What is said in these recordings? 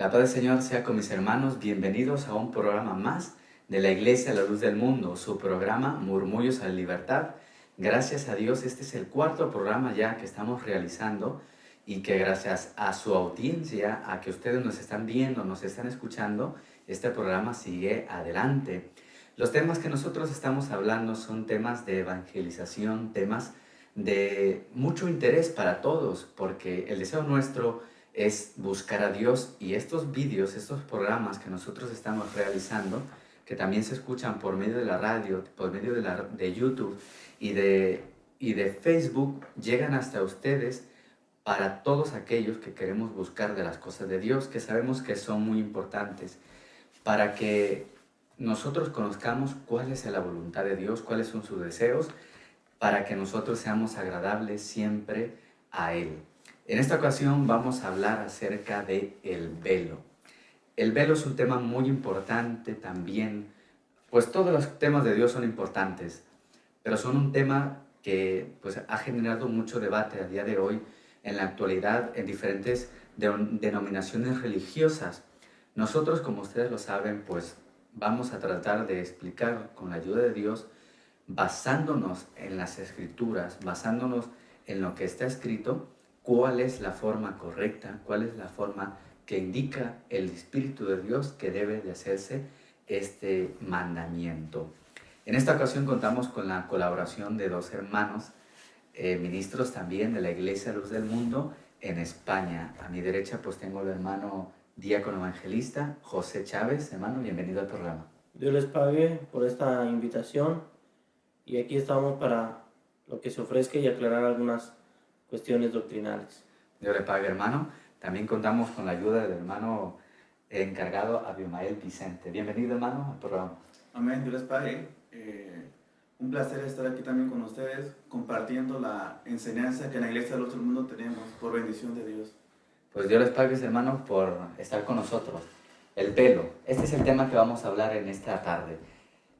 La paz del Señor sea con mis hermanos. Bienvenidos a un programa más de la Iglesia La Luz del Mundo, su programa Murmullos a la Libertad. Gracias a Dios, este es el cuarto programa ya que estamos realizando y que gracias a su audiencia, a que ustedes nos están viendo, nos están escuchando, este programa sigue adelante. Los temas que nosotros estamos hablando son temas de evangelización, temas de mucho interés para todos, porque el deseo nuestro es buscar a Dios, y estos vídeos, estos programas que nosotros estamos realizando, que también se escuchan por medio de la radio, por medio de YouTube y de Facebook, llegan hasta ustedes para todos aquellos que queremos buscar de las cosas de Dios, que sabemos que son muy importantes, para que nosotros conozcamos cuál es la voluntad de Dios, cuáles son sus deseos, para que nosotros seamos agradables siempre a Él. En esta ocasión vamos a hablar acerca de el velo. El velo es un tema muy importante también, pues todos los temas de Dios son importantes, pero son un tema que pues, ha generado mucho debate a día de hoy, en la actualidad, en diferentes denominaciones religiosas. Nosotros, como ustedes lo saben, pues vamos a tratar de explicar con la ayuda de Dios, basándonos en las Escrituras, basándonos en lo que está escrito, cuál es la forma correcta, cuál es la forma que indica el Espíritu de Dios que debe de hacerse este mandamiento. En esta ocasión contamos con la colaboración de dos hermanos, ministros también de la Iglesia Luz del Mundo en España. A mi derecha pues tengo al hermano diácono evangelista José Chávez. Hermano, bienvenido al programa. Dios les pague por esta invitación y aquí estamos para lo que se ofrezca y aclarar algunas cuestiones doctrinales. Dios le pague, hermano. También contamos con la ayuda del hermano encargado Abimael Vicente. Bienvenido, hermano, al programa. Amén, Dios les pague. Un placer estar aquí también con ustedes, compartiendo la enseñanza que en la Iglesia de los del Mundo tenemos, por bendición de Dios. Pues Dios les pague, hermanos, por estar con nosotros. El velo. Este es el tema que vamos a hablar en esta tarde.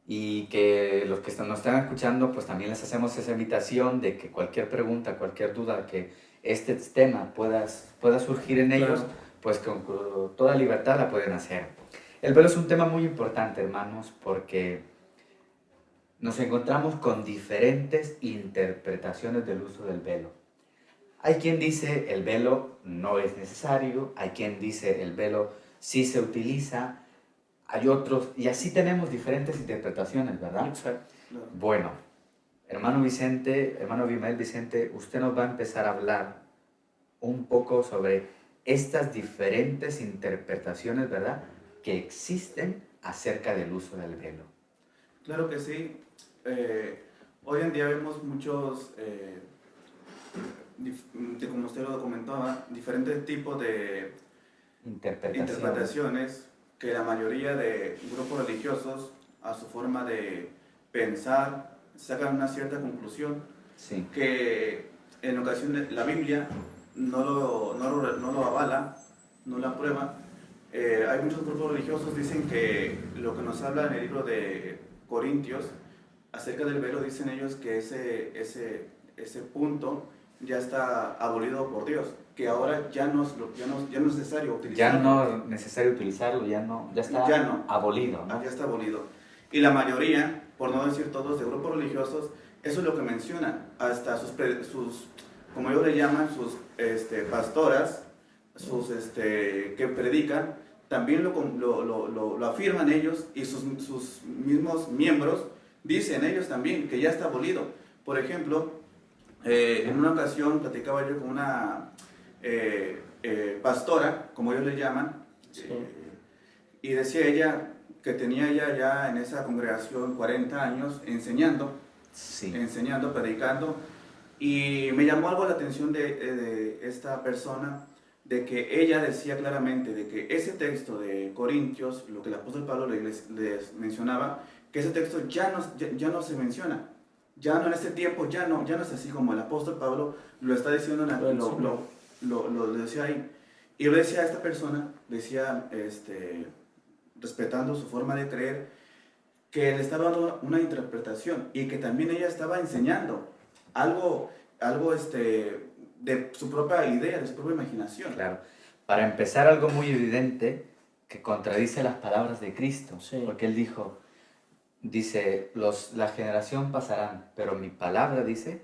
Y que los que nos están escuchando, pues también les hacemos esa invitación de que cualquier pregunta, cualquier duda que este tema pueda surgir en ellos, claro, pues con toda libertad la pueden hacer. El velo es un tema muy importante, hermanos, porque nos encontramos con diferentes interpretaciones del uso del velo. Hay quien dice el velo no es necesario, hay quien dice el velo sí se utiliza, hay otros, y así tenemos diferentes interpretaciones, ¿verdad? Exacto. Bueno, hermano Vicente, hermano Abimael Vicente, usted nos va a empezar a hablar un poco sobre estas diferentes interpretaciones, ¿verdad?, que existen acerca del uso del velo. Claro que sí. Hoy en día vemos muchos, como usted lo comentaba, diferentes tipos de interpretaciones que la mayoría de grupos religiosos, a su forma de pensar, sacan una cierta conclusión, sí, que en ocasiones la Biblia no lo avala, no lo aprueba. Hay muchos grupos religiosos que dicen que lo que nos habla en el libro de Corintios acerca del velo, dicen ellos que ese punto ya está abolido por Dios, que ahora ya no es necesario utilizarlo. Ya no es necesario utilizarlo, ya está abolido, ¿no? Ya está abolido. Y la mayoría, por no decir todos, de grupos religiosos, eso es lo que mencionan. Hasta sus como ellos le llaman, sus pastoras, que predican, también lo afirman ellos, y sus mismos miembros dicen ellos también que ya está abolido. Por ejemplo, en una ocasión platicaba yo con una pastora, como ellos le llaman, sí, y decía ella que tenía ella ya en esa congregación 40 años enseñando, sí, predicando, y me llamó algo la atención de esta persona, de que ella decía claramente de que ese texto de Corintios, lo que el apóstol Pablo les mencionaba, que ese texto ya no se menciona. Ya no, en este tiempo ya no es así como el apóstol Pablo lo está diciendo, lo decía ahí. Y yo le decía a esta persona, decía, respetando su forma de creer, que le estaba dando una interpretación y que también ella estaba enseñando algo de su propia idea, de su propia imaginación. Claro, para empezar, algo muy evidente que contradice las palabras de Cristo, Sí. porque Él dice, la generación pasarán, pero mi palabra, dice,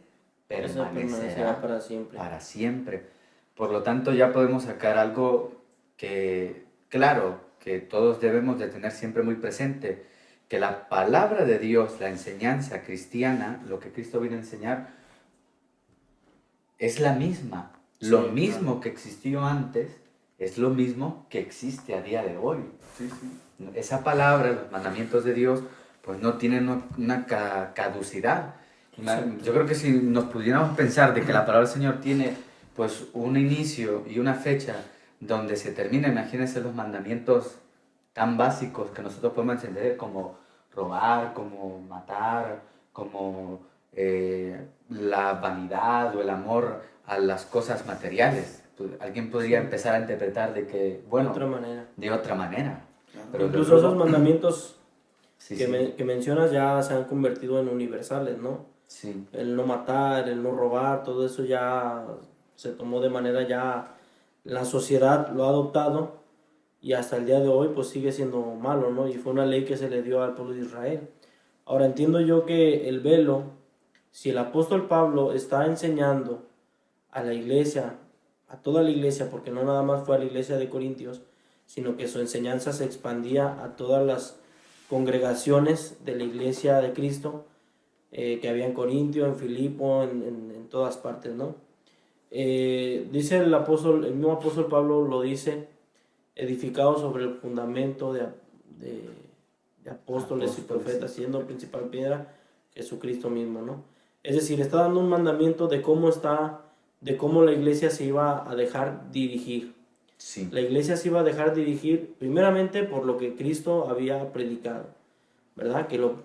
permanecerá para siempre. para siempre. Por lo tanto, ya podemos sacar algo que, claro, que todos debemos de tener siempre muy presente, que la palabra de Dios, la enseñanza cristiana, lo que Cristo vino a enseñar, es la misma. Sí, Lo mismo claro. que existió antes es lo mismo que existe a día de hoy. Sí, sí. Esa palabra, los mandamientos de Dios, pues no tienen una caducidad. Exacto. Yo creo que si nos pudiéramos pensar de que la palabra del Señor tiene pues un inicio y una fecha donde se termina, imagínense los mandamientos tan básicos que nosotros podemos entender como robar, como matar, como la vanidad o el amor a las cosas materiales. Alguien podría Sí. empezar a interpretar de que, bueno, De otra manera. Claro. pero Incluso esos mandamientos sí, que mencionas ya se han convertido en universales, ¿no? sí, El no matar, el no robar, todo eso ya se tomó de manera ya, la sociedad lo ha adoptado y hasta el día de hoy pues sigue siendo malo, ¿no? Y fue una ley que se le dio al pueblo de Israel. Ahora entiendo yo que el velo, si el apóstol Pablo está enseñando a la iglesia, a toda la iglesia, porque no nada más fue a la iglesia de Corintios, sino que su enseñanza se expandía a todas las congregaciones de la iglesia de Cristo, que había en Corintio, en Filipo, en todas partes, ¿no? Dice el mismo apóstol Pablo lo dice, edificado sobre el fundamento de apóstoles y profetas, siendo principal piedra Jesucristo mismo, ¿no? Es decir, está dando un mandamiento de cómo la iglesia se iba a dejar dirigir. sí. La iglesia se iba a dejar dirigir primeramente por lo que Cristo había predicado, ¿verdad? Que lo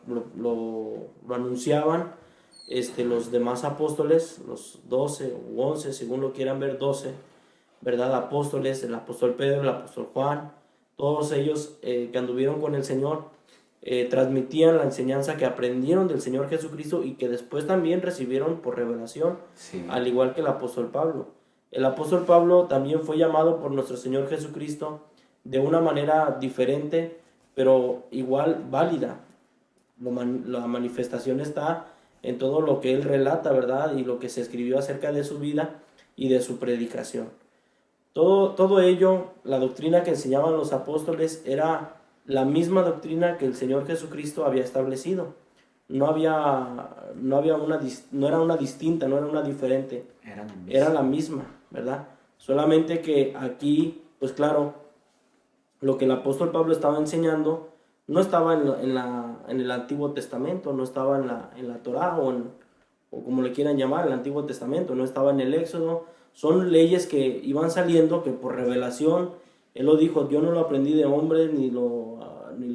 anunciaban los demás apóstoles, los 12 u 11, según lo quieran ver, 12, ¿verdad? Apóstoles, el apóstol Pedro, el apóstol Juan, todos ellos que anduvieron con el Señor, transmitían la enseñanza que aprendieron del Señor Jesucristo y que después también recibieron por revelación, Sí. al igual que el apóstol Pablo. El apóstol Pablo también fue llamado por nuestro Señor Jesucristo de una manera diferente, pero igual válida. La manifestación está en todo lo que él relata, ¿verdad? Y lo que se escribió acerca de su vida y de su predicación. Todo ello, la doctrina que enseñaban los apóstoles era la misma doctrina que el Señor Jesucristo había establecido. No era una distinta, no era una diferente, era la misma, ¿verdad? Solamente que aquí, pues claro, lo que el apóstol Pablo estaba enseñando no estaba en el Antiguo Testamento, no estaba en la Torá o como le quieran llamar, el Antiguo Testamento, no estaba en el Éxodo. Son leyes que iban saliendo, que por revelación, él lo dijo, yo no lo aprendí de hombre, ni lo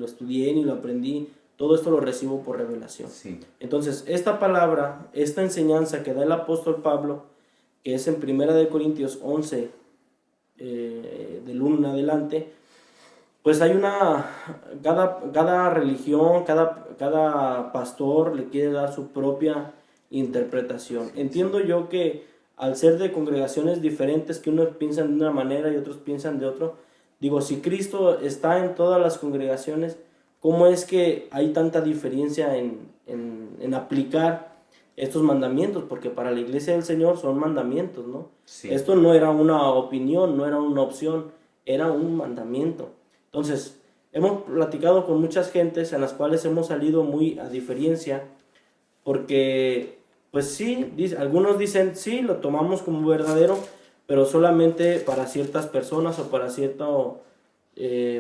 estudié, ni lo aprendí, todo esto lo recibo por revelación. Sí. Entonces, esta palabra, esta enseñanza que da el apóstol Pablo, que es en 1 Corintios 11, del 1 en adelante, pues hay cada religión, cada pastor le quiere dar su propia interpretación. Entiendo yo que al ser de congregaciones diferentes, que unos piensan de una manera y otros piensan de otro, digo, si Cristo está en todas las congregaciones, ¿cómo es que hay tanta diferencia en aplicar estos mandamientos? Porque para la iglesia del Señor son mandamientos, ¿no? Sí. Esto no era una opinión, no era una opción, era un mandamiento. Entonces, hemos platicado con muchas gentes en las cuales hemos salido muy a diferencia, porque, pues sí, algunos dicen, sí, lo tomamos como verdadero, pero solamente para ciertas personas o para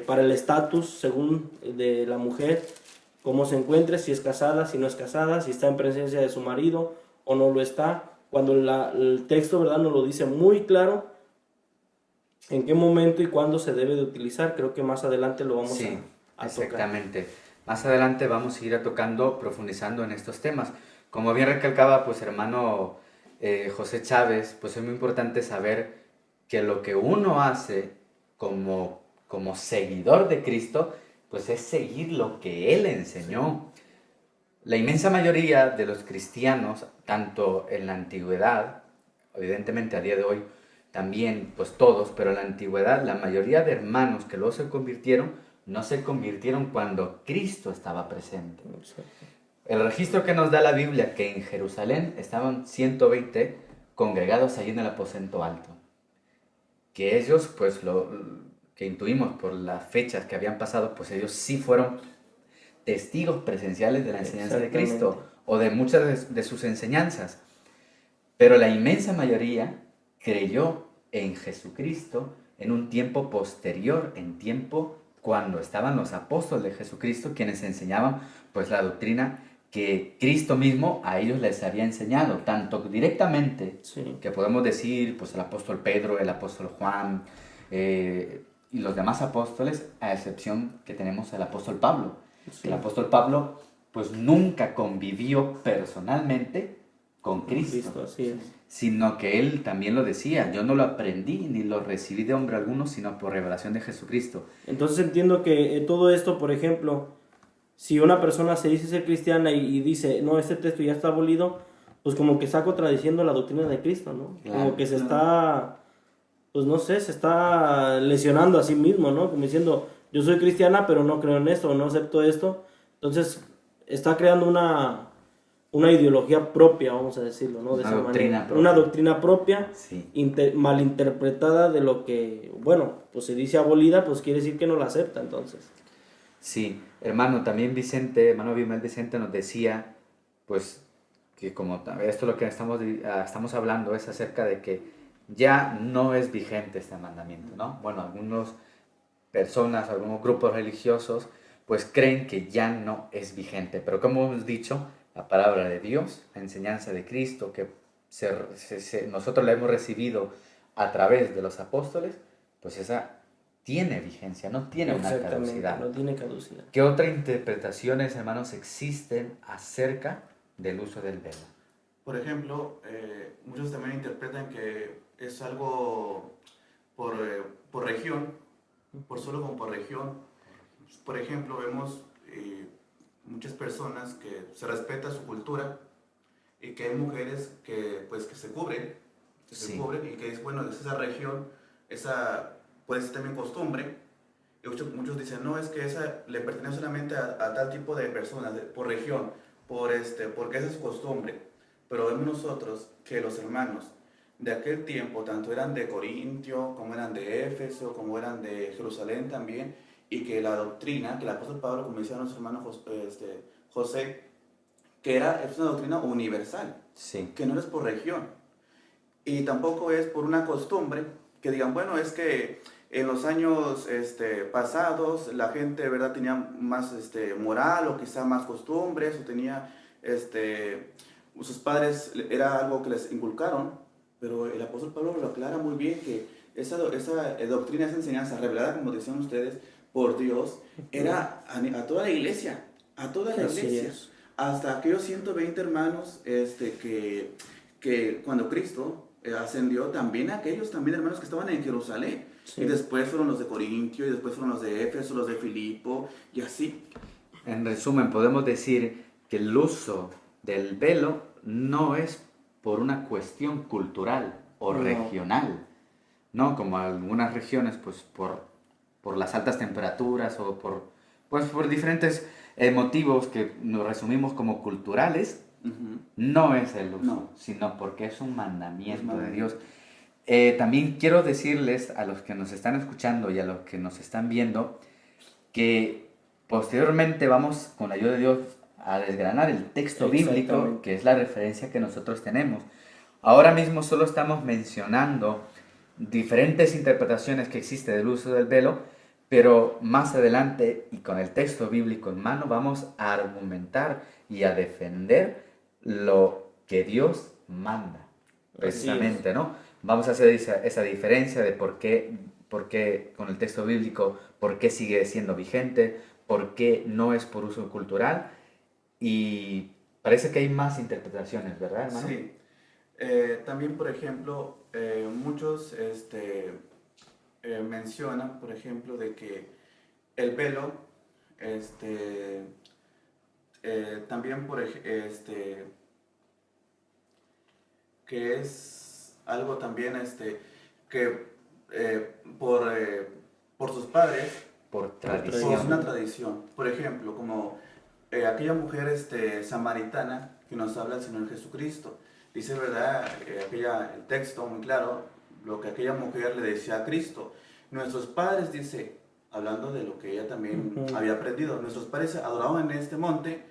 para el estatus, según de la mujer, cómo se encuentre, si es casada, si no es casada, si está en presencia de su marido o no lo está, cuando el texto, ¿verdad?, nos lo dice muy claro, en qué momento y cuándo se debe de utilizar. Creo que más adelante lo vamos a tocar. Exactamente. Más adelante vamos a ir tocando, profundizando en estos temas. Como bien recalcaba, pues hermano José Chávez, pues es muy importante saber que lo que uno hace como seguidor de Cristo, pues es seguir lo que Él enseñó. La inmensa mayoría de los cristianos, tanto en la antigüedad, evidentemente a día de hoy, también, pues todos, pero en la antigüedad la mayoría de hermanos que luego se convirtieron, no se convirtieron cuando Cristo estaba presente. El registro que nos da la Biblia, que en Jerusalén estaban 120 congregados allí en el aposento alto, que ellos, pues lo que intuimos por las fechas que habían pasado, pues ellos sí fueron testigos presenciales de la enseñanza de Cristo o de muchas de sus enseñanzas. Pero la inmensa mayoría creyó en Jesucristo en un tiempo posterior, en tiempo cuando estaban los apóstoles de Jesucristo, quienes enseñaban pues la doctrina que Cristo mismo a ellos les había enseñado, tanto directamente, sí, que podemos decir pues el apóstol Pedro, el apóstol Juan y los demás apóstoles, a excepción que tenemos al apóstol Pablo. Sí. El apóstol Pablo pues nunca convivió personalmente con Cristo, así es, sino que él también lo decía: yo no lo aprendí ni lo recibí de hombre alguno, sino por revelación de Jesucristo. Entonces entiendo que todo esto, por ejemplo, si una persona se dice ser cristiana y dice, no, este texto ya está abolido, pues como que está contradiciendo la doctrina de Cristo, ¿no? Claro, como que se está, pues no sé, se está lesionando a sí mismo, ¿no? Como diciendo, yo soy cristiana, pero no creo en esto, no acepto esto. Entonces, está creando una ideología propia, vamos a decirlo, ¿no? De esa manera. Una doctrina propia, sí, malinterpretada de lo que, bueno, pues se dice abolida, pues quiere decir que no la acepta, entonces. Sí, hermano, también hermano Bimel Vicente nos decía, pues, que como esto lo que estamos hablando es acerca de que ya no es vigente este mandamiento, ¿no? Bueno, algunas personas, algunos grupos religiosos, pues creen que ya no es vigente, pero como hemos dicho, la palabra de Dios, la enseñanza de Cristo, que nosotros la hemos recibido a través de los apóstoles, pues esa tiene vigencia, no tiene una caducidad. No tiene caducidad. ¿Qué otras interpretaciones, hermanos, existen acerca del uso del velo? Por ejemplo, muchos también interpretan que es algo por región, solo como por región. Por ejemplo, vemos muchas personas que se respeta su cultura y que hay mujeres que se cubren, y que es bueno, es esa región, esa puede ser también costumbre, y muchos dicen, no, es que esa le pertenece solamente a tal tipo de personas, por región, porque esa es su costumbre. Pero vemos nosotros que los hermanos de aquel tiempo, tanto eran de Corintio, como eran de Éfeso, como eran de Jerusalén también, y que la doctrina, que el apóstol Pablo, como decía nuestro hermano José, que es una doctrina universal, sí, que no es por región, y tampoco es por una costumbre, que digan, bueno, es que en los años pasados la gente, ¿verdad?, tenía más moral, o quizá más costumbres, o tenía, sus padres, era algo que les inculcaron, pero el apóstol Pablo lo aclara muy bien, que esa doctrina, esa enseñanza revelada, como decían ustedes, por Dios, era a toda la iglesia, hasta aquellos 120 hermanos que cuando Cristo ascendió, también aquellos hermanos que estaban en Jerusalén, sí, y después fueron los de Corintio, y después fueron los de Éfeso, los de Filipo, y así. En resumen, podemos decir que el uso del velo no es por una cuestión cultural o regional, ¿no? Como algunas regiones, pues por las altas temperaturas o por diferentes motivos que nos resumimos como culturales, no es el uso, sino porque es un mandamiento de Dios. También quiero decirles a los que nos están escuchando y a los que nos están viendo que posteriormente vamos, con la ayuda de Dios, a desgranar el texto bíblico, que es la referencia que nosotros tenemos. Ahora mismo solo estamos mencionando diferentes interpretaciones que existen del uso del velo, pero más adelante, y con el texto bíblico en mano, vamos a argumentar y a defender lo que Dios manda, precisamente, ¿no? Vamos a hacer esa diferencia de por qué con el texto bíblico, por qué sigue siendo vigente, por qué no es por uso cultural, y parece que hay más interpretaciones, ¿verdad, hermano? Sí. También, por ejemplo, muchos mencionan, por ejemplo, de que el velo, también, que es algo también, que por sus padres, Por por tradición. una tradición. Por ejemplo, como aquella mujer samaritana que nos habla el Señor Jesucristo. Dice, ¿verdad? El texto muy claro, lo que aquella mujer le decía a Cristo. Nuestros padres, dice, hablando de lo que ella también había aprendido, nuestros padres adoraban en este monte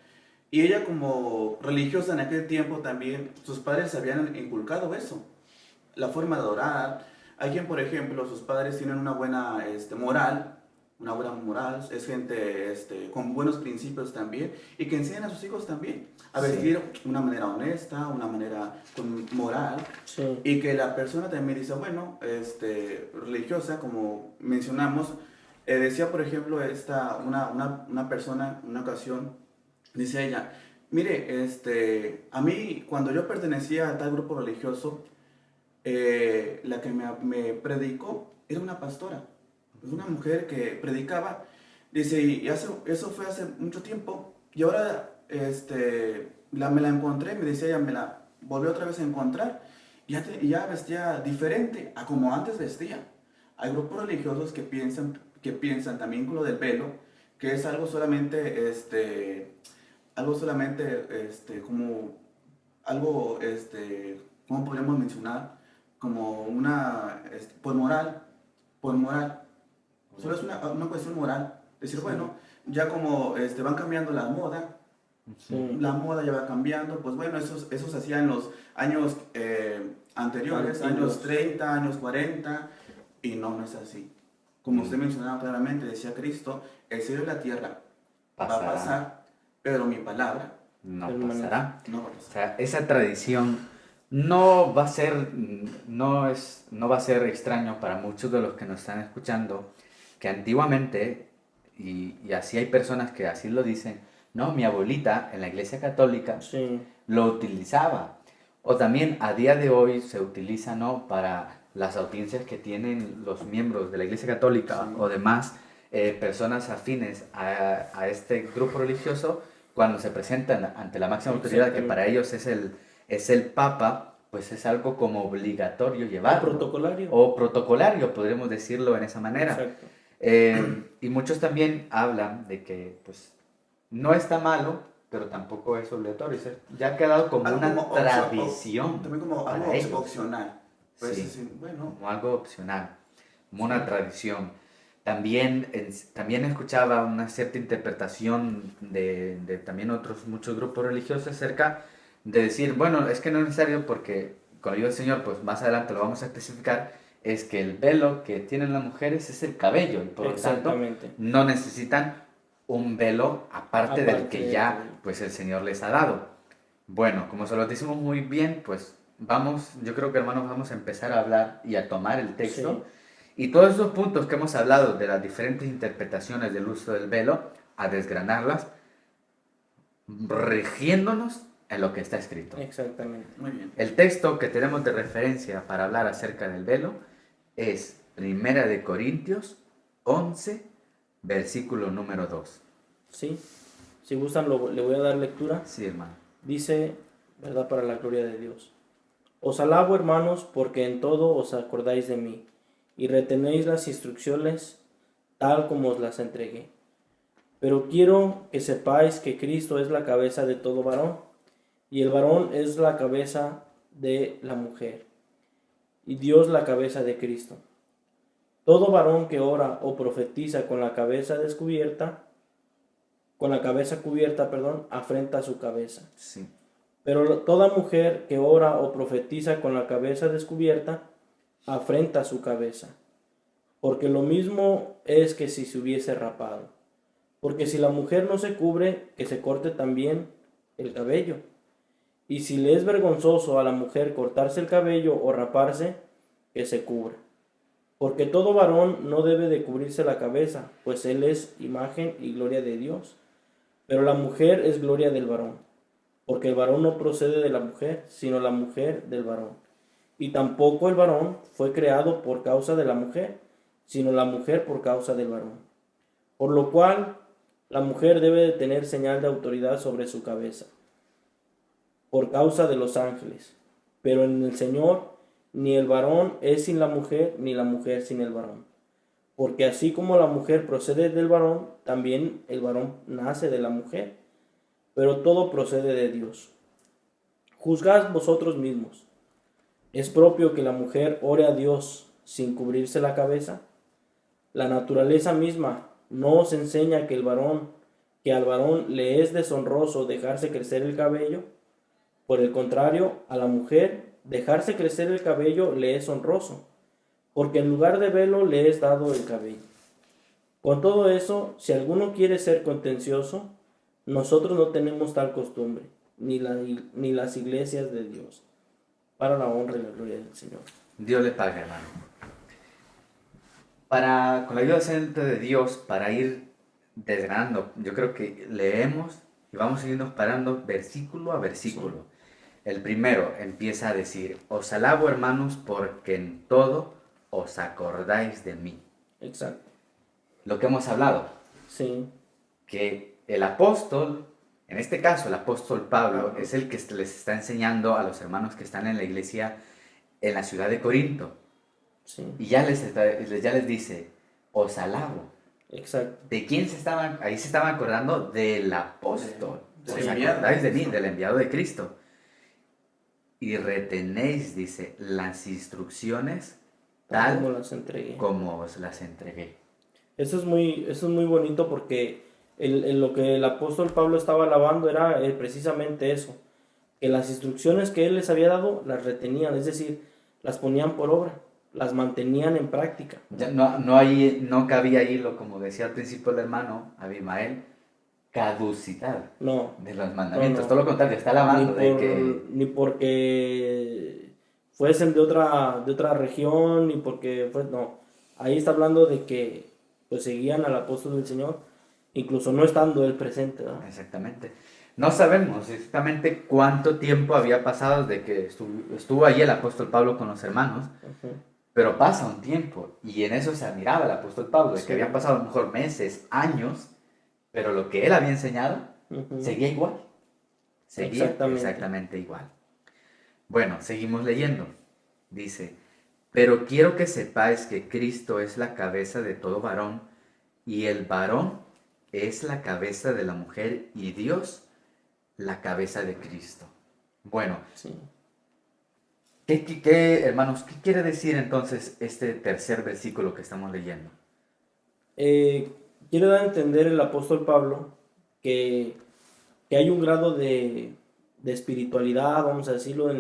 y ella como religiosa en aquel tiempo también, sus padres habían inculcado eso, la forma de adorar. Hay quien, por ejemplo, sus padres tienen una buena moral, es gente con buenos principios también y que enseñan a sus hijos también a vestir de una manera honesta, una manera con moral, y que la persona también dice, bueno, religiosa, como mencionamos, decía, por ejemplo, una persona, en una ocasión, dice ella, mire, a mí, cuando yo pertenecía a tal grupo religioso, la que me predicó era una pastora, es una mujer que predicaba, dice, y eso fue hace mucho tiempo, y ahora me la encontré, me decía ella, me la volvió otra vez a encontrar, y ya vestía diferente a como antes vestía. Hay grupos religiosos que piensan también con lo del velo, que es algo solamente, como algo, ¿cómo podríamos mencionar? Como por moral. Solo es una cuestión moral. Decir, bueno, ya como van cambiando la moda, la moda ya va cambiando, pues bueno, eso se hacía en los años anteriores, años 30, años 40, y no es así. Como usted mencionaba claramente, decía Cristo, el cielo y la tierra va a pasar, pero mi palabra no pasará. No va a pasar. O sea, esa tradición no va a ser extraño para muchos de los que nos están escuchando, que antiguamente, y así hay personas que así lo dicen, no, mi abuelita en la iglesia católica lo utilizaba. O también a día de hoy se utiliza, ¿no?, para las audiencias que tienen los miembros de la iglesia católica o demás personas afines a este grupo religioso, cuando se presentan ante la máxima autoridad, que para ellos es el Papa, pues es algo como obligatorio llevarlo. O protocolario, podríamos decirlo en esa manera. Exacto. Y muchos también hablan de que pues no está malo, pero tampoco es obligatorio. Ya ha quedado como una tradición. También como algo opcional. Pues sí, bueno. como algo opcional, como una tradición. También escuchaba una cierta interpretación de también muchos grupos religiosos acerca de decir, bueno, es que no es necesario porque, con la ayuda del Señor, pues más adelante lo vamos a especificar, es que el velo que tienen las mujeres es el cabello, y por lo tanto no necesitan un velo aparte del que ya pues el Señor les ha dado. Bueno, como se lo decimos muy bien, pues yo creo que, hermanos, vamos a empezar a hablar y a tomar el texto. Y todos esos puntos que hemos hablado de las diferentes interpretaciones del uso del velo, a desgranarlas, rigiéndonos en lo que está escrito. Exactamente. Muy bien. El texto que tenemos de referencia para hablar acerca del velo es 1 Corintios 11, versículo número 2. Sí, si gustan le voy a dar lectura. Sí, hermano. Dice, ¿verdad?, para la gloria de Dios. Os alabo, hermanos, porque en todo os acordáis de mí, y retenéis las instrucciones tal como os las entregué. Pero quiero que sepáis que Cristo es la cabeza de todo varón, y el varón es la cabeza de la mujer, y Dios la cabeza de Cristo. Todo varón que ora o profetiza con la cabeza cubierta, afrenta su cabeza. Sí. Pero toda mujer que ora o profetiza con la cabeza descubierta, afrenta su cabeza. Porque lo mismo es que si se hubiese rapado. Porque si la mujer no se cubre, que se corte también el cabello. Y si le es vergonzoso a la mujer cortarse el cabello o raparse, que se cubra. Porque todo varón no debe de cubrirse la cabeza, pues él es imagen y gloria de Dios. Pero la mujer es gloria del varón, porque el varón no procede de la mujer, sino la mujer del varón. Y tampoco el varón fue creado por causa de la mujer, sino la mujer por causa del varón. Por lo cual, la mujer debe de tener señal de autoridad sobre su cabeza, por causa de los ángeles. Pero en el Señor ni el varón es sin la mujer, ni la mujer sin el varón. Porque así como la mujer procede del varón, también el varón nace de la mujer. Pero todo procede de Dios. Juzgad vosotros mismos. ¿Es propio que la mujer ore a Dios sin cubrirse la cabeza? La naturaleza misma no os enseña que al varón le es deshonroso dejarse crecer el cabello. Por el contrario, a la mujer dejarse crecer el cabello le es honroso, porque en lugar de velo le es dado el cabello. Con todo eso, si alguno quiere ser contencioso, nosotros no tenemos tal costumbre, ni las iglesias de Dios, para la honra y la gloria del Señor. Dios le pague, hermano. Con la ayuda de Dios, para ir desgranando, yo creo que leemos y vamos a irnos parando versículo a versículo. Sí. El primero empieza a decir: os alabo, hermanos, porque en todo os acordáis de mí. Exacto. Lo que hemos hablado. Sí. Que el apóstol, en este caso el apóstol Pablo, es el que les está enseñando a los hermanos que están en la iglesia en la ciudad de Corinto. Sí. Y ya les dice: os alabo. Exacto. ¿De quién ahí se estaban acordando? Del apóstol. ¿Os acordáis de mí, del enviado de Cristo? Y retenéis, dice, las instrucciones tal como os las entregué. Eso es muy bonito, porque lo que el apóstol Pablo estaba alabando era precisamente eso, que las instrucciones que él les había dado las retenían, es decir, las ponían por obra, las mantenían en práctica. Ya no cabía ahí, como decía al principio el hermano Abimael, caducidad de los mandamientos. Todo lo contrario, está alabando ni porque fuesen de otra región, ni porque ahí está hablando de que pues seguían al apóstol del Señor, incluso no estando él presente, ¿verdad? Exactamente. No sabemos exactamente cuánto tiempo había pasado desde que estuvo allí el apóstol Pablo con los hermanos, pero pasa un tiempo, y en eso se admiraba el apóstol Pablo, de que habían pasado a lo mejor meses, años, pero lo que él había enseñado seguía igual. Seguía exactamente igual. Bueno, seguimos leyendo. Dice: pero quiero que sepáis que Cristo es la cabeza de todo varón, y el varón es la cabeza de la mujer, y Dios la cabeza de Cristo. Bueno, sí. Hermanos, ¿qué quiere decir entonces este tercer versículo que estamos leyendo? Quiere dar a entender el apóstol Pablo que hay un grado de espiritualidad, vamos a decirlo,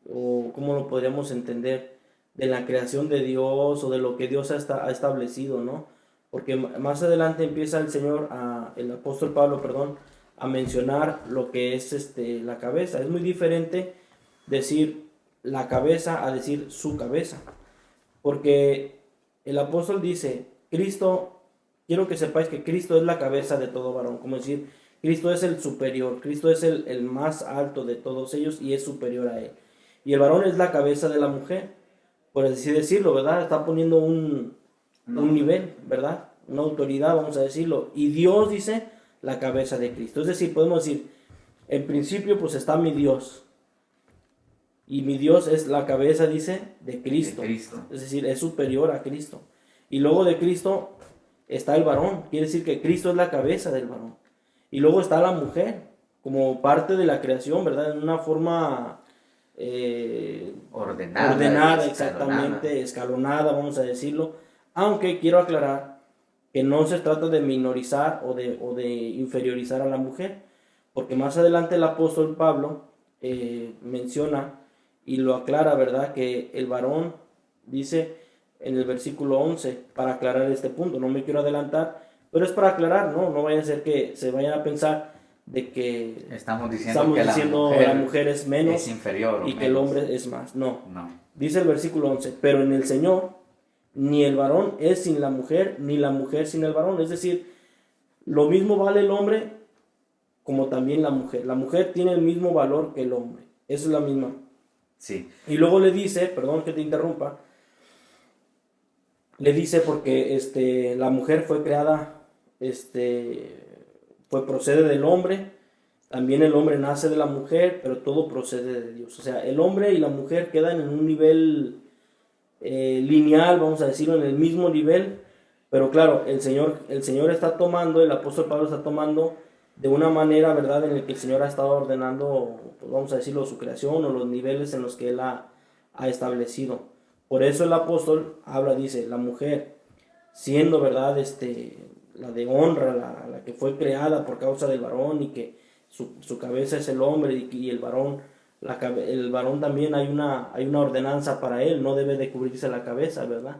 o cómo lo podríamos entender, de la creación de Dios, o de lo que Dios ha establecido, ¿no? Porque más adelante empieza el apóstol Pablo, a mencionar lo que es la cabeza. Es muy diferente decir la cabeza a decir su cabeza, porque el apóstol dice: Cristo, quiero que sepáis que Cristo es la cabeza de todo varón, como decir, Cristo es el superior, Cristo es el más alto de todos ellos y es superior a él. Y el varón es la cabeza de la mujer, por así decirlo, ¿verdad? Está poniendo un nivel, ¿verdad? Una autoridad, vamos a decirlo. Y Dios dice la cabeza de Cristo. Es decir, podemos decir, en principio pues está mi Dios. Y mi Dios es la cabeza, dice, de Cristo. Es decir, es superior a Cristo. Y luego de Cristo está el varón. Quiere decir que Cristo es la cabeza del varón. Y luego está la mujer, como parte de la creación, ¿verdad? En una forma ordenada, exactamente, escalonada, vamos a decirlo. Aunque quiero aclarar que no se trata de minorizar o de inferiorizar a la mujer, porque más adelante el apóstol Pablo menciona y lo aclara, ¿verdad? Que el varón, dice en el versículo 11, para aclarar este punto, no me quiero adelantar, pero es para aclarar, no vaya a ser que se vayan a pensar de que estamos diciendo que la mujer es menos, es inferior, y que el hombre es más. No. Dice el versículo 11, pero en el Señor ni el varón es sin la mujer, ni la mujer sin el varón. Es decir, lo mismo vale el hombre como también la mujer. La mujer tiene el mismo valor que el hombre. Esa es la misma. Sí. Y luego le dice, perdón que te interrumpa, le dice porque la mujer fue creada, procede del hombre, También el hombre nace de la mujer, pero todo procede de Dios. O sea, el hombre y la mujer quedan en un nivel lineal, vamos a decirlo, en el mismo nivel, pero claro, el Señor está tomando, el apóstol Pablo está tomando de una manera, ¿verdad?, en la que el Señor ha estado ordenando, pues vamos a decirlo, su creación o los niveles en los que Él ha establecido. Por eso el apóstol habla, dice, la mujer, siendo, ¿verdad?, la de honra, la que fue creada por causa del varón y que su cabeza es el hombre y el varón, el varón también hay una ordenanza para él, no debe de cubrirse la cabeza, ¿verdad?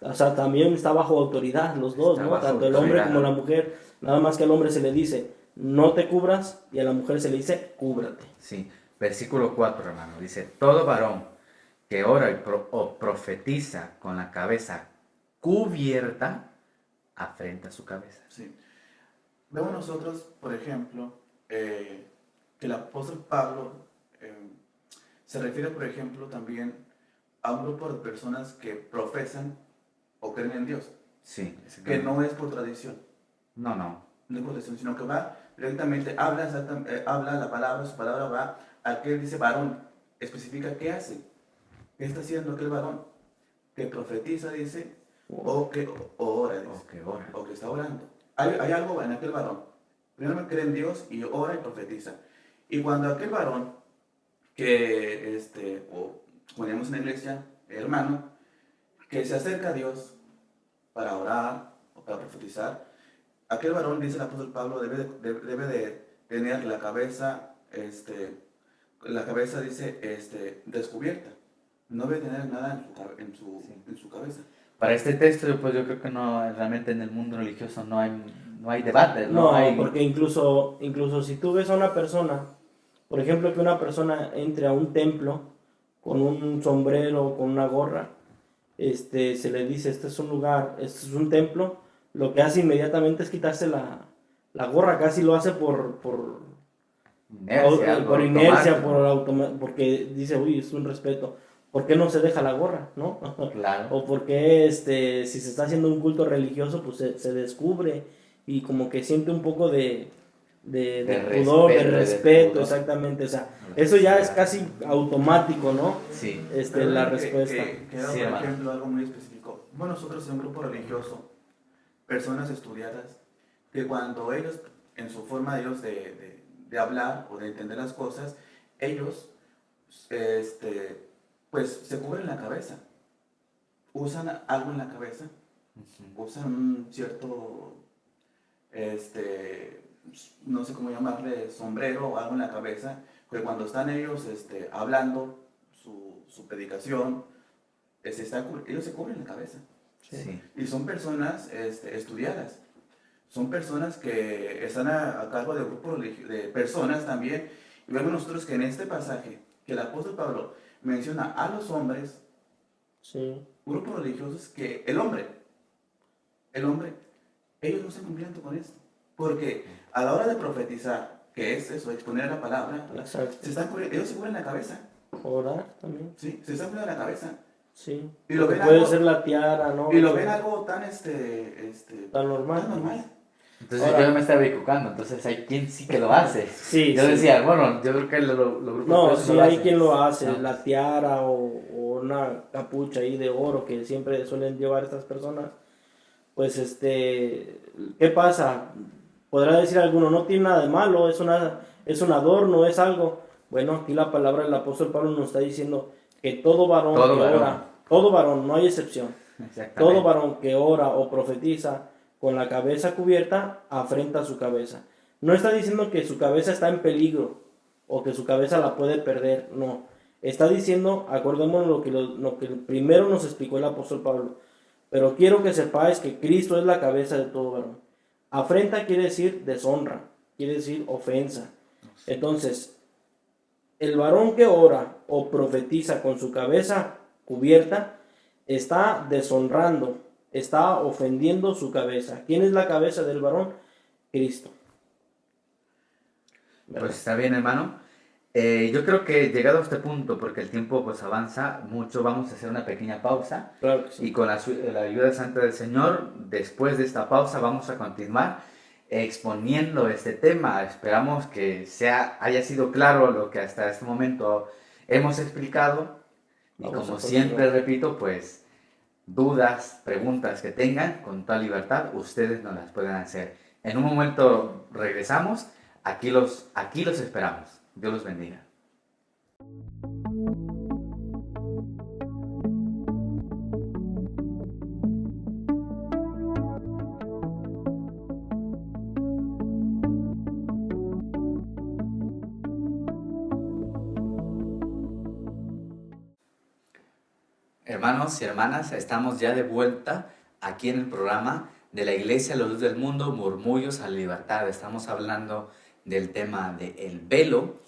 O sea, también está bajo autoridad los dos, ¿no? Tanto el hombre como la mujer, nada más que al hombre se le dice, no te cubras, y a la mujer se le dice, cúbrate. Sí, versículo 4, hermano, dice, todo varón que ora o profetiza con la cabeza cubierta, afrenta su cabeza. Sí. Vemos nosotros, por ejemplo, que el apóstol Pablo se refiere, por ejemplo, también a un grupo de personas que profesan o creen en Dios. Sí. Que no es por tradición. No. No es por tradición, sino que va directamente, habla la palabra, su palabra va a que él dice varón, especifica qué hace, qué está haciendo aquel varón, que profetiza, dice, o que ora, dice, o que está orando. Hay algo en aquel varón. Primero cree en Dios y ora y profetiza. Y cuando aquel varón, que, o ponemos en la iglesia, hermano, que se acerca a Dios para orar o para profetizar, aquel varón, dice el apóstol Pablo, debe de tener la cabeza, dice, descubierta. No debe tener nada en su cabeza. Para este texto, pues yo creo que no, realmente en el mundo religioso no hay debate. No hay... porque incluso si tú ves a una persona, por ejemplo, que una persona entre a un templo con un sombrero, con una gorra, se le dice, este es un lugar, este es un templo, lo que hace inmediatamente es quitarse la gorra, casi lo hace por inercia, porque dice, uy, es un respeto. ¿Por qué no se deja la gorra, no? Claro. O por qué, si se está haciendo un culto religioso, pues se descubre y como que siente un poco de pudor, de respeto, exactamente. O sea, eso ya es casi automático, ¿no? Sí. La respuesta. Por ejemplo, algo muy específico. Bueno, nosotros en un grupo religioso, personas estudiadas, que cuando ellos, en su forma de ellos de hablar o de entender las cosas, ellos, pues se cubren la cabeza, usan algo en la cabeza, usan un cierto, no sé cómo llamarle, sombrero o algo en la cabeza, que cuando están ellos hablando su predicación, ellos se cubren la cabeza. Sí. Y son personas estudiadas, son personas que están a cargo de grupos de personas también, y vemos nosotros que en este pasaje, que el apóstol Pablo menciona a los hombres, grupos religiosos, que el hombre, ellos no están cumpliendo con esto. Porque a la hora de profetizar, que es eso, exponer la palabra, ellos se cubren la cabeza. Orar también. Sí, se están cubriendo la cabeza. Sí. Y lo ven puede algo, ser la tiara, ¿no? Y lo ven algo tan, tan normal. Tan normal. Entonces yo me estaba equivocando, entonces hay quien sí que lo hace. Sí, yo decía, bueno, yo creo que los grupos... No, sí hay quien lo hace, la tiara o una capucha ahí de oro que siempre suelen llevar estas personas. Pues ¿qué pasa? Podrá decir alguno, no tiene nada de malo, es un adorno, es algo. Bueno, aquí la palabra del apóstol Pablo nos está diciendo que todo varón ora, todo varón, no hay excepción, todo varón que ora o profetiza con la cabeza cubierta, afrenta su cabeza. No está diciendo que su cabeza está en peligro o que su cabeza la puede perder, no. Está diciendo, acordémonos lo que primero nos explicó el apóstol Pablo, pero quiero que sepáis que Cristo es la cabeza de todo varón. Afrenta quiere decir deshonra, quiere decir ofensa. Entonces, el varón que ora o profetiza con su cabeza cubierta está deshonrando, está ofendiendo su cabeza. ¿Quién es la cabeza del varón? Cristo. ¿Verdad? Pues está bien, hermano. Yo creo que llegado a este punto, porque el tiempo pues avanza mucho, vamos a hacer una pequeña pausa. Claro que sí. Y con la ayuda santa del Señor, después de esta pausa vamos a continuar exponiendo este tema. Esperamos que haya sido claro lo que hasta este momento hemos explicado. Y como siempre repito, pues dudas, preguntas que tengan, con toda libertad, ustedes nos las pueden hacer. En un momento regresamos, aquí los esperamos. Dios los bendiga. Hermanos y hermanas, estamos ya de vuelta aquí en el programa de la Iglesia La Luz del Mundo, Murmullos a la Libertad. Estamos hablando del tema del velo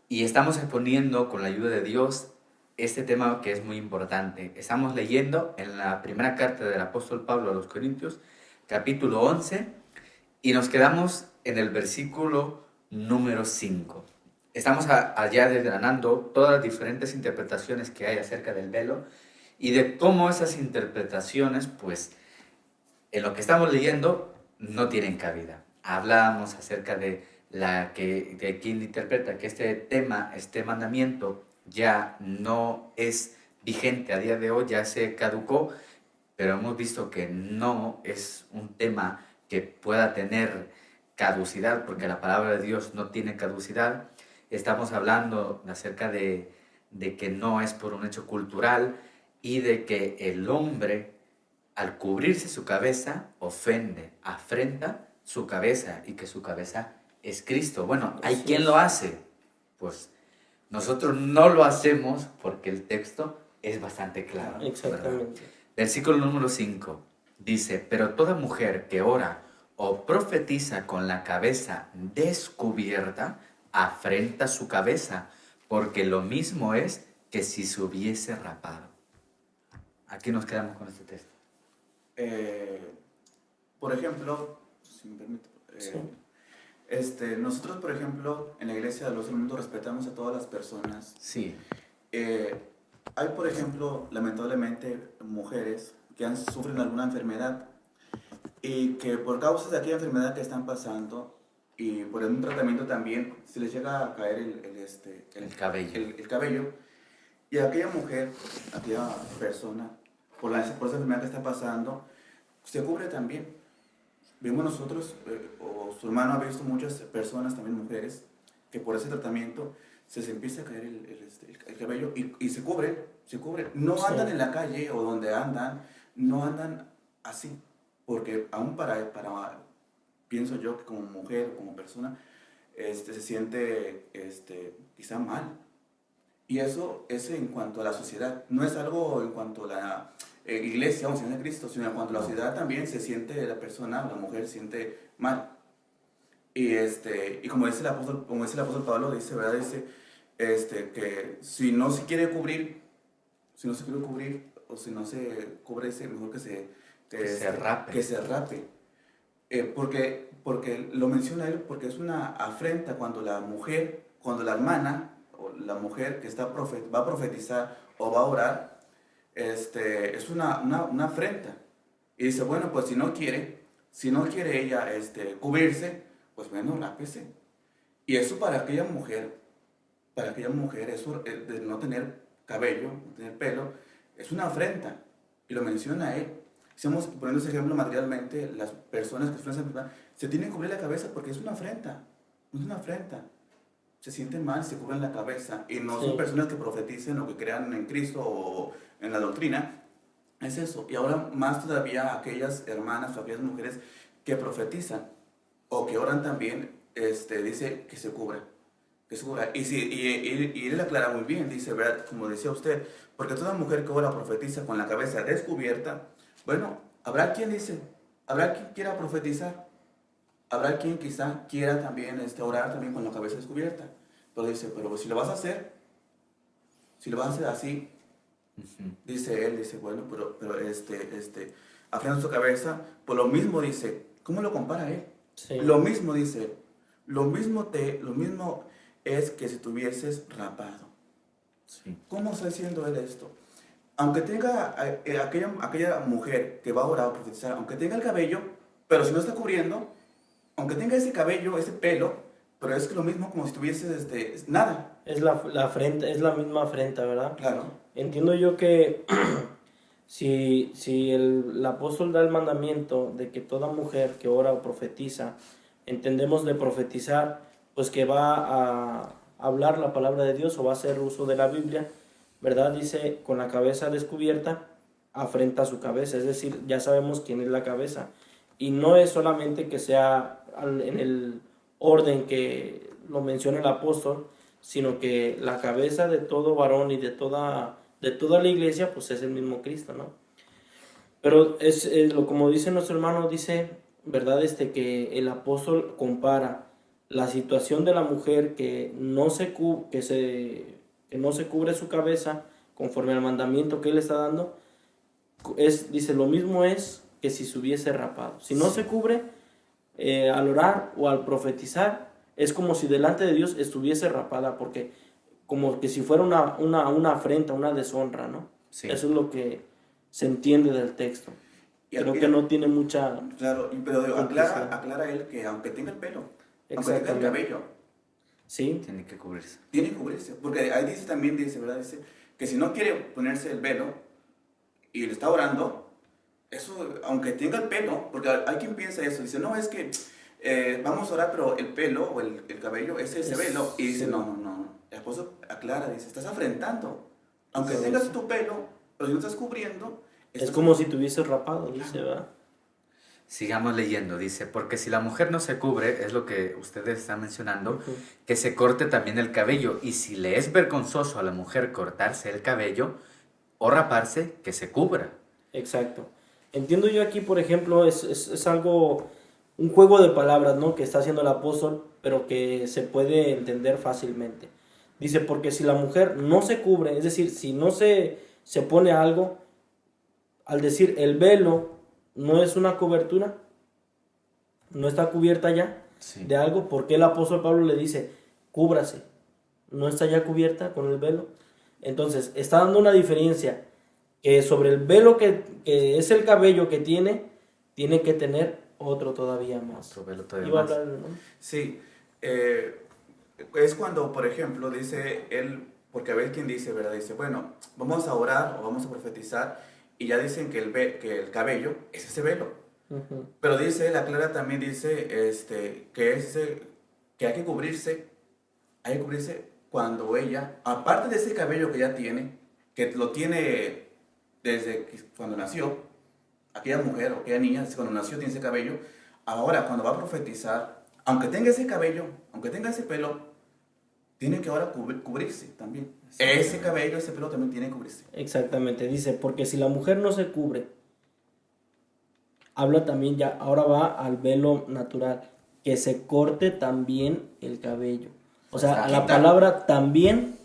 y estamos exponiendo con la ayuda de Dios este tema que es muy importante. Estamos leyendo en la primera carta del apóstol Pablo a los Corintios, capítulo 11, y nos quedamos en el versículo número 5. Estamos allá desgranando todas las diferentes interpretaciones que hay acerca del velo y de cómo esas interpretaciones, pues, en lo que estamos leyendo, no tienen cabida. Hablábamos acerca de quien interpreta que este tema, este mandamiento, ya no es vigente a día de hoy, ya se caducó, pero hemos visto que no es un tema que pueda tener caducidad, porque la palabra de Dios no tiene caducidad. Estamos hablando acerca de que no es por un hecho cultural y de que el hombre, al cubrirse su cabeza, ofende, afrenta su cabeza y que su cabeza es Cristo. Bueno, ¿hay quien lo hace? Pues nosotros no lo hacemos porque el texto es bastante claro. Exactamente. ¿Verdad? Versículo número 5 dice, pero toda mujer que ora o profetiza con la cabeza descubierta, afrenta su cabeza, porque lo mismo es que si se hubiese rapado. Aquí nos quedamos con este texto. Por ejemplo, si me permite, nosotros, por ejemplo, en la Iglesia de los del Mundo respetamos a todas las personas. Sí. Hay, por ejemplo, lamentablemente, mujeres que sufren alguna enfermedad y que por causa de aquella enfermedad que están pasando y por un tratamiento también se les llega a caer el cabello. Y aquella mujer, aquella persona, por esa enfermedad que está pasando, se cubre también. Vemos nosotros, o su hermano ha visto muchas personas, también mujeres, que por ese tratamiento se les empieza a caer el cabello y se cubren. No andan en la calle o donde andan, no andan así, porque aún para pienso yo que como mujer o como persona, se siente quizá mal. Y eso es en cuanto a la sociedad, no es algo en cuanto a la iglesia o Señor de Cristo, sino en cuanto a la sociedad también se siente la persona, la mujer se siente mal. Y como dice el apóstol Pablo, dice, ¿verdad? Dice que si no se quiere cubrir, o si no se cubre, mejor que se rape. Porque lo menciona él, porque es una afrenta cuando la hermana, o la mujer que va a profetizar o va a orar, es una afrenta. Y dice, bueno, pues si no quiere ella cubrirse, pues bueno, rápese. Y eso para aquella mujer, eso de no tener cabello, no tener pelo, es una afrenta. Y lo menciona él. Estamos poniendo ese ejemplo materialmente, las personas que sufren esa enfermedad se tienen que cubrir la cabeza porque es una afrenta. Se sienten mal, se cubren la cabeza y no son personas que profeticen o que crean en Cristo o en la doctrina. Es eso. Y ahora más todavía aquellas hermanas o aquellas mujeres que profetizan o que oran también, dice que se cubra. Y él aclara muy bien, dice, ¿verdad? Como decía usted, porque toda mujer que ora profetiza con la cabeza descubierta, bueno, habrá quien quiera profetizar. Habrá quien quizá quiera también orar también con la cabeza descubierta. Pero dice, pero si lo vas a hacer así, dice él, bueno, pero afirmando su cabeza, pues lo mismo dice, ¿cómo lo compara él? Sí. Lo mismo dice, lo mismo es que si tuvieses rapado. Sí. ¿Cómo está diciendo él esto? Aunque tenga aquella mujer que va a orar o profetizar, aunque tenga el cabello, pero si no está cubriendo, aunque tenga ese cabello, ese pelo, pero es lo mismo como si tuviese nada. Es la afrenta, es la misma afrenta, ¿verdad? Claro. Entiendo yo que si el apóstol da el mandamiento de que toda mujer que ora o profetiza, entendemos de profetizar, pues que va a hablar la palabra de Dios o va a hacer uso de la Biblia, ¿verdad? Dice, con la cabeza descubierta, afrenta su cabeza, es decir, ya sabemos quién es la cabeza. Y no es solamente que sea en el orden que lo menciona el apóstol, sino que la cabeza de todo varón y de toda la iglesia, pues es el mismo Cristo, ¿no? Pero como dice nuestro hermano, dice, ¿verdad? Que el apóstol compara la situación de la mujer que no se cubre su cabeza conforme al mandamiento que él está dando, dice, lo mismo es que si se hubiese rapado. Si no se cubre, al orar o al profetizar, es como si delante de Dios estuviese rapada, porque como que si fuera una afrenta, una deshonra, ¿no? Sí. Eso es lo que se entiende del texto. Creo que no tiene mucha... Claro, pero aclara él que aunque tenga el pelo, aunque tenga el cabello, sí, tiene que cubrirse. Tiene que cubrirse, porque ahí dice, ¿verdad? Dice que si no quiere ponerse el velo y le está orando, eso, aunque tenga el pelo, porque hay quien piensa eso, dice, no, es que vamos a orar, pero el pelo o el cabello es ese velo. Y dice, no. El esposo aclara, dice, estás afrentando. Aunque tengas tu pelo, pero si no estás cubriendo... Es como si tuvieses rapado, dice, ¿verdad? Sigamos leyendo, dice, porque si la mujer no se cubre, es lo que ustedes están mencionando, que se corte también el cabello, y si le es vergonzoso a la mujer cortarse el cabello o raparse, que se cubra. Exacto. Entiendo yo aquí, por ejemplo, es algo, un juego de palabras, ¿no? Que está haciendo el apóstol, pero que se puede entender fácilmente. Dice, porque si la mujer no se cubre, es decir, si no se pone algo, al decir el velo no es una cobertura, no está cubierta ya de algo, ¿por qué el apóstol Pablo le dice, cúbrase? ¿No está ya cubierta con el velo? Entonces, está dando una diferencia, que sobre el velo que es el cabello que tiene que tener otro todavía más. Otro velo todavía ¿Iba más. a hablar, no? Sí, es cuando, por ejemplo, dice él, porque a ver quién dice, ¿verdad? Dice, bueno, vamos a orar o vamos a profetizar, y ya dicen que el cabello es ese velo. Uh-huh. Pero dice, la Clara también dice que hay que cubrirse cuando ella, aparte de ese cabello que ya tiene, que lo tiene desde cuando nació, aquella mujer o aquella niña, cuando nació tiene ese cabello, ahora cuando va a profetizar, aunque tenga ese cabello, aunque tenga ese pelo, tiene que ahora cubrirse también. Ese cabello, ese pelo también tiene que cubrirse. Exactamente, dice, porque si la mujer no se cubre, habla también ya, ahora va al velo natural, que se corte también el cabello. O sea, a la palabra también,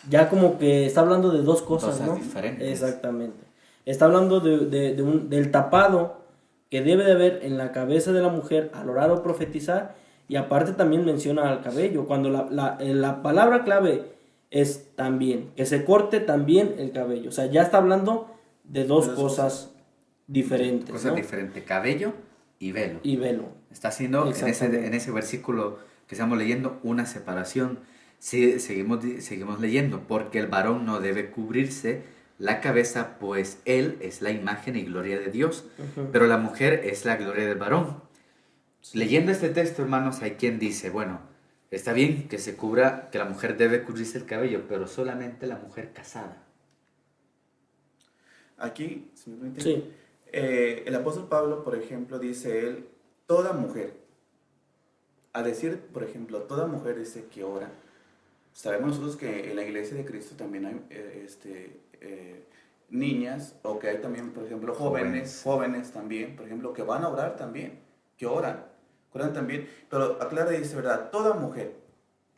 ya como que está hablando de dos cosas, ¿no? Diferentes. Exactamente. Está hablando del tapado que debe de haber en la cabeza de la mujer al orar o profetizar, y aparte también menciona al cabello, cuando la palabra clave es también, que se corte también el cabello. O sea, ya está hablando de dos cosas diferentes. Cosas ¿no? diferentes, cabello y velo. Y velo. Está haciendo en ese versículo que estamos leyendo una separación. Sí, seguimos leyendo, porque el varón no debe cubrirse la cabeza, pues él es la imagen y gloria de Dios, pero la mujer es la gloria del varón. Sí. Leyendo este texto, hermanos, hay quien dice, bueno, está bien que se cubra, que la mujer debe cubrirse el cabello, pero solamente la mujer casada. Aquí, si me permiten, sí. El apóstol Pablo, por ejemplo, dice él, toda mujer, al decir, por ejemplo, toda mujer dice que ora, sabemos nosotros que en la iglesia de Cristo también hay niñas, o que hay también, por ejemplo, jóvenes también, por ejemplo, que van a orar también, que oran también, pero aclara y dice, ¿verdad? Toda mujer,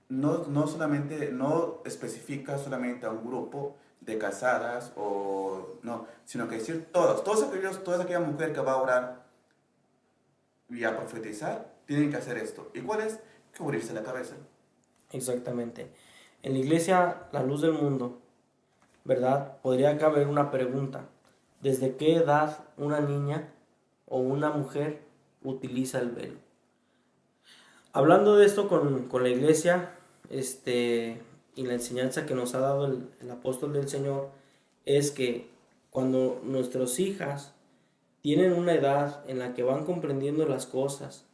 no solamente, no especifica solamente a un grupo de casadas, sino que decir todas aquellas mujeres que va a orar y a profetizar, tienen que hacer esto. ¿Y cuál es? Cubrirse la cabeza. Exactamente. En la iglesia, la luz del mundo, ¿verdad? Podría caber una pregunta. ¿Desde qué edad una niña o una mujer utiliza el velo? Hablando de esto con la iglesia, y la enseñanza que nos ha dado el apóstol del Señor, es que cuando nuestras hijas tienen una edad en la que van comprendiendo las cosas,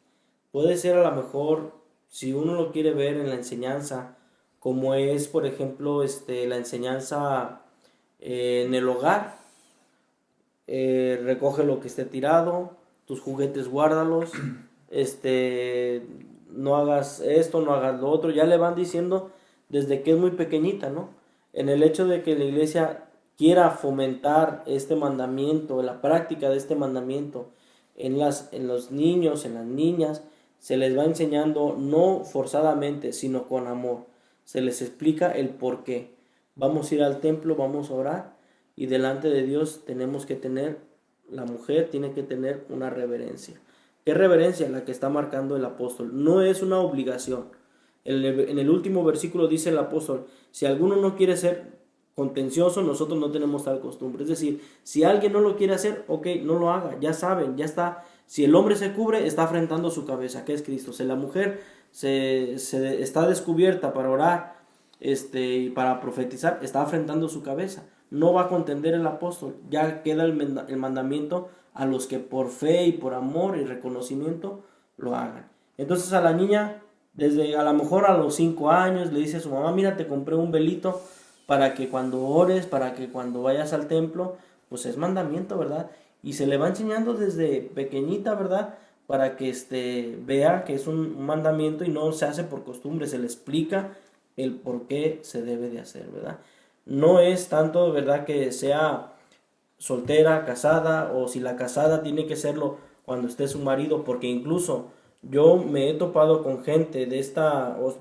puede ser a lo mejor, si uno lo quiere ver en la enseñanza, como es, por ejemplo, la enseñanza en el hogar, recoge lo que esté tirado, tus juguetes guárdalos, no hagas esto, no hagas lo otro, ya le van diciendo desde que es muy pequeñita, ¿no? En el hecho de que la iglesia quiera fomentar este mandamiento, la práctica de este mandamiento en los niños, en las niñas, se les va enseñando no forzadamente, sino con amor. Se les explica el por qué. Vamos a ir al templo, vamos a orar, y delante de Dios tenemos que tener, la mujer tiene que tener una reverencia. ¿Qué reverencia? La que está marcando el apóstol. No es una obligación. En el último versículo dice el apóstol, si alguno no quiere ser contencioso, nosotros no tenemos tal costumbre. Es decir, si alguien no lo quiere hacer, ok, no lo haga, ya saben, ya está. Si el hombre se cubre, está afrentando su cabeza, que es Cristo. Si la mujer se está descubierta para orar, y para profetizar, está afrentando su cabeza. No va a contender el apóstol, ya queda el mandamiento a los que por fe y por amor y reconocimiento lo hagan. Entonces a la niña, desde a lo mejor a los 5 años, le dice a su mamá, mira, te compré un velito para que cuando ores, para que cuando vayas al templo, pues es mandamiento, ¿verdad? Y se le va enseñando desde pequeñita, ¿verdad? Para que vea que es un mandamiento y no se hace por costumbre, se le explica el por qué se debe de hacer, ¿verdad? No es tanto, ¿verdad?, que sea soltera, casada, o si la casada tiene que serlo cuando esté su marido, porque incluso yo me he topado con gente de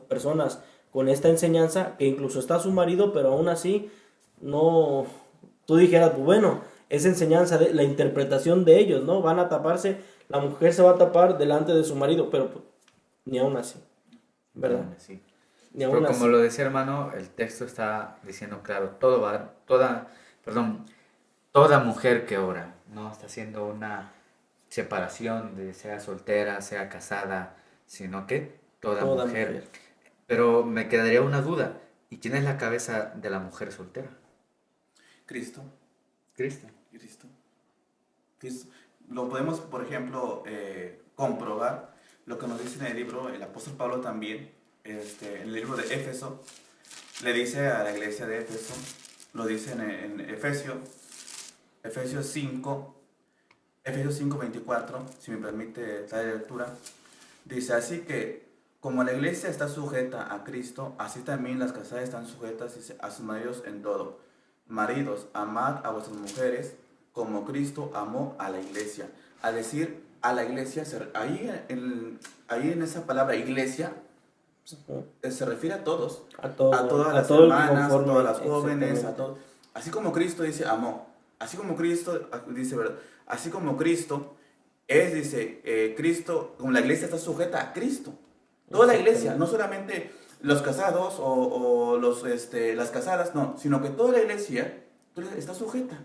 personas con esta enseñanza, que incluso está su marido, pero aún así no, tú dijeras, pues bueno, es enseñanza de la interpretación de ellos, ¿no? Van a taparse, la mujer se va a tapar delante de su marido, pero pues, ni aún así, ¿verdad? Sí. Ni aún Pero así. como lo decía hermano, el texto está diciendo claro, toda mujer que ora, no está haciendo una separación de sea soltera, sea casada, sino que toda mujer. Pero me quedaría una duda, ¿y quién es la cabeza de la mujer soltera? Cristo. Cristo. Cristo. Lo podemos, por ejemplo, comprobar, lo que nos dice en el libro, el apóstol Pablo también, en el libro de Éfeso, le dice a la iglesia de Éfeso, lo dice en Efesios 5, Efesios 5:24, si me permite dar lectura, dice así que como la iglesia está sujeta a Cristo, así también las casadas están sujetas a sus maridos en todo. Maridos, amad a vuestras mujeres como Cristo amó a la iglesia. Al decir a la iglesia, ahí en esa palabra iglesia, se refiere a todos, a todas las hermanas, a todas las jóvenes, a todos. Así como Cristo dice amó, así como Cristo dice, ¿verdad? Así como Cristo dice, Cristo, como la iglesia está sujeta a Cristo. Toda la iglesia, no solamente los casados o las casadas, no, sino que toda la iglesia está sujeta.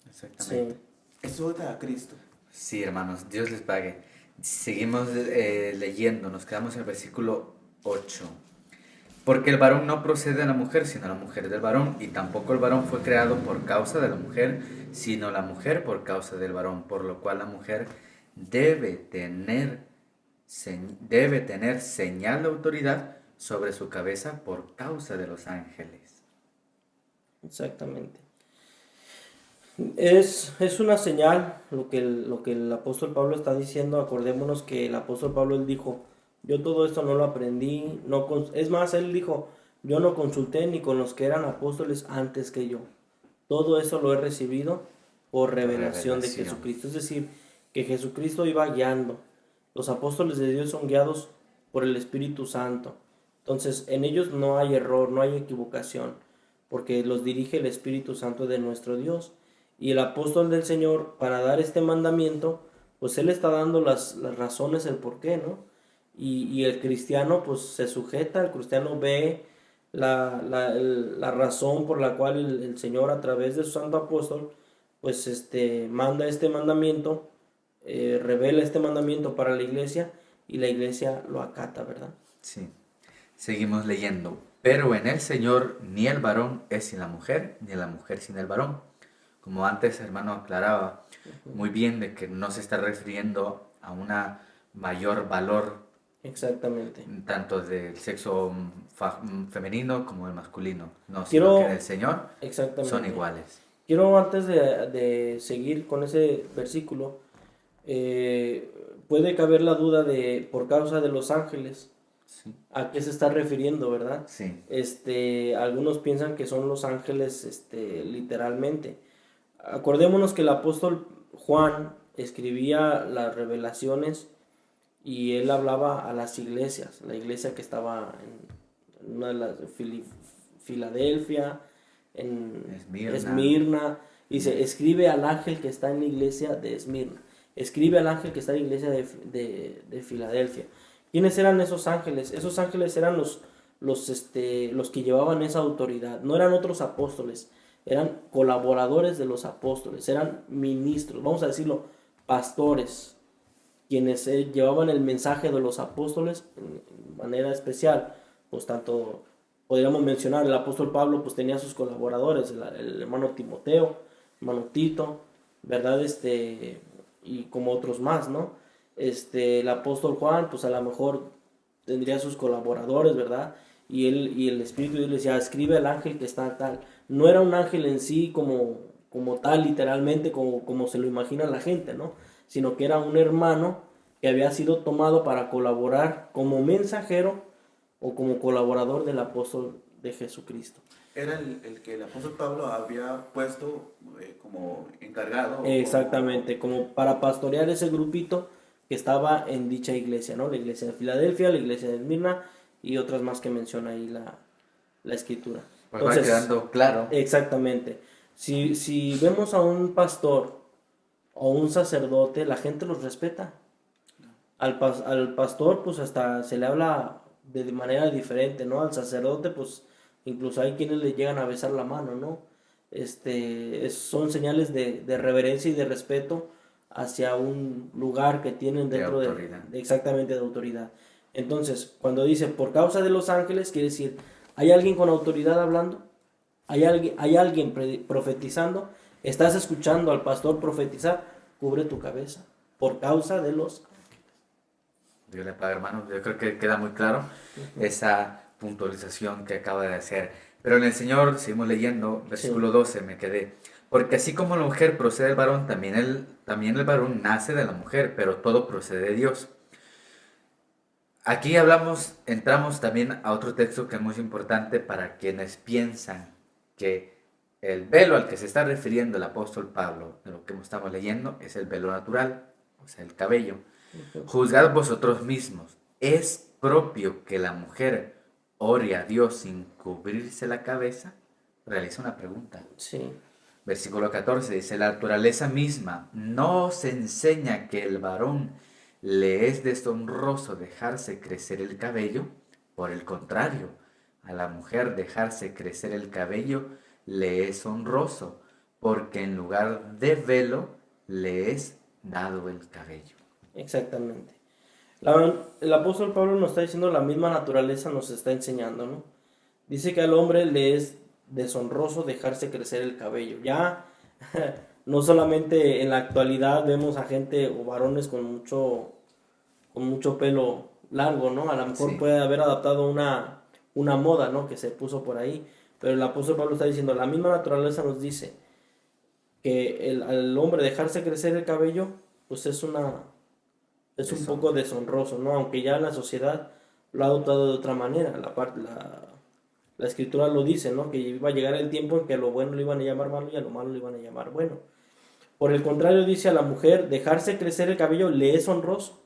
Exactamente. Sí. Es sujeta a Cristo. Sí, hermanos, Dios les pague. Seguimos leyendo, nos quedamos en el versículo 8. Porque el varón no procede de la mujer, sino la mujer del varón, y tampoco el varón fue creado por causa de la mujer, sino la mujer por causa del varón, por lo cual la mujer debe tener señal de autoridad sobre su cabeza por causa de los ángeles. Exactamente. Es una señal lo que el apóstol Pablo está diciendo. Acordémonos que el apóstol Pablo, él dijo, yo todo esto no lo aprendí, es más, él dijo, yo no consulté ni con los que eran apóstoles antes que yo. Todo eso lo he recibido por revelación de Jesucristo. Es decir, que Jesucristo iba guiando. Los apóstoles de Dios son guiados por el Espíritu Santo. Entonces, en ellos no hay error, no hay equivocación, porque los dirige el Espíritu Santo de nuestro Dios. Y el apóstol del Señor, para dar este mandamiento, pues él está dando las razones, el por qué, ¿no? Y el cristiano, pues se sujeta, el cristiano ve la razón por la cual el Señor, a través de su santo apóstol, pues manda este mandamiento, revela este mandamiento para la iglesia, y la iglesia lo acata, ¿verdad? Sí. Seguimos leyendo. Pero en el Señor ni el varón es sin la mujer, ni la mujer sin el varón. Como antes, hermano, aclaraba muy bien de que no se está refiriendo a una mayor valor. Exactamente. Tanto del sexo femenino como el masculino. No, Quiero, sino que en el Señor son iguales. Quiero antes de seguir con ese versículo, puede caber la duda de por causa de los ángeles. Sí. ¿A qué se está refiriendo, verdad? Sí. Algunos piensan que son los ángeles, literalmente. Acordémonos que el apóstol Juan escribía las revelaciones y él hablaba a las iglesias, la iglesia que estaba en una de las Filadelfia, en Esmirna, y se escribe al ángel que está en la iglesia de Esmirna, escribe al ángel que está en la iglesia de Filadelfia. ¿Quiénes eran esos ángeles? Esos ángeles eran los que llevaban esa autoridad, no eran otros apóstoles, eran colaboradores de los apóstoles, eran ministros, vamos a decirlo, pastores, quienes llevaban el mensaje de los apóstoles de manera especial. Pues tanto podríamos mencionar, el apóstol Pablo pues tenía sus colaboradores, el hermano Timoteo, hermano Tito, ¿verdad? Y como otros más, ¿no? El apóstol Juan pues a lo mejor tendría sus colaboradores, ¿verdad? Y el Espíritu de Dios le decía, escribe al ángel que está tal. No era un ángel en sí como tal, literalmente, como se lo imagina la gente, ¿no? Sino que era un hermano que había sido tomado para colaborar como mensajero o como colaborador del apóstol de Jesucristo. Era el que el apóstol Pablo había puesto como encargado. Exactamente, como para pastorear ese grupito que estaba en dicha iglesia, ¿no? La iglesia de Filadelfia, la iglesia de Esmirna y otras más que menciona ahí la escritura. Pues entonces, va quedando claro. Exactamente. Si vemos a un pastor o un sacerdote, la gente los respeta. Al pastor pues hasta se le habla de manera diferente, ¿no? Al sacerdote pues incluso hay quienes le llegan a besar la mano, ¿no? Son señales de reverencia y de respeto hacia un lugar que tienen dentro exactamente de autoridad. Entonces, cuando dice por causa de los ángeles, quiere decir, ¿hay alguien con autoridad hablando? ¿Hay alguien profetizando? ¿Estás escuchando al pastor profetizar? Cubre tu cabeza por causa de los ángeles. Dios le pague, hermano. Yo creo que queda muy claro esa puntualización que acaba de hacer. Pero en el Señor, seguimos leyendo, versículo 12, me quedé. Porque así como la mujer procede del varón, también el varón nace de la mujer, pero todo procede de Dios. Aquí entramos también a otro texto que es muy importante para quienes piensan que el velo al que se está refiriendo el apóstol Pablo, de lo que estamos leyendo, es el velo natural, o sea, el cabello. Juzgad vosotros mismos, ¿es propio que la mujer ore a Dios sin cubrirse la cabeza? Realiza una pregunta. Sí. Versículo 14 dice, la naturaleza misma no os enseña que el varón le es deshonroso dejarse crecer el cabello. Por el contrario, a la mujer dejarse crecer el cabello le es honroso, porque en lugar de velo le es dado el cabello. Exactamente. El apóstol Pablo nos está diciendo la misma naturaleza nos está enseñando, ¿no? Dice que al hombre le es deshonroso dejarse crecer el cabello. Ya no solamente en la actualidad vemos a gente o varones con mucho pelo largo, ¿no? A lo mejor puede haber adaptado una moda, ¿no? Que se puso por ahí. Pero el apóstol Pablo está diciendo, la misma naturaleza nos dice que al hombre dejarse crecer el cabello, pues es un poco deshonroso, ¿no? Aunque ya la sociedad lo ha adoptado de otra manera. La escritura lo dice, ¿no? Que iba a llegar el tiempo en que a lo bueno le iban a llamar malo y a lo malo le iban a llamar bueno. Por el contrario, dice a la mujer, dejarse crecer el cabello le es honroso.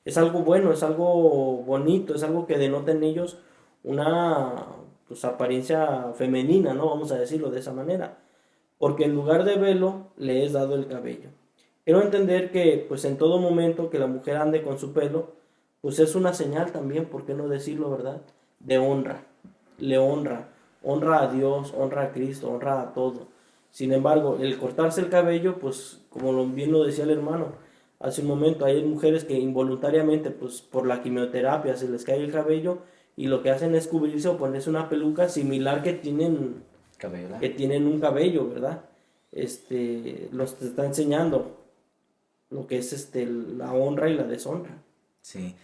Es algo bueno, es algo bonito, es algo que denota en ellos una apariencia femenina, ¿no? Vamos a decirlo de esa manera. Porque en lugar de velo le es dado el cabello. Quiero entender que pues en todo momento que la mujer ande con su pelo, pues es una señal también, ¿por qué no decirlo, verdad? De honra. Le honra a Dios, honra a Cristo, honra a todo. Sin embargo, el cortarse el cabello, pues como bien lo decía el hermano, hace un momento. Hay mujeres que involuntariamente, pues por la quimioterapia, se les cae el cabello y lo que hacen es cubrirse o ponerse una peluca similar que tienen un cabello, ¿verdad? Los está enseñando lo que es la honra y la deshonra. Sí,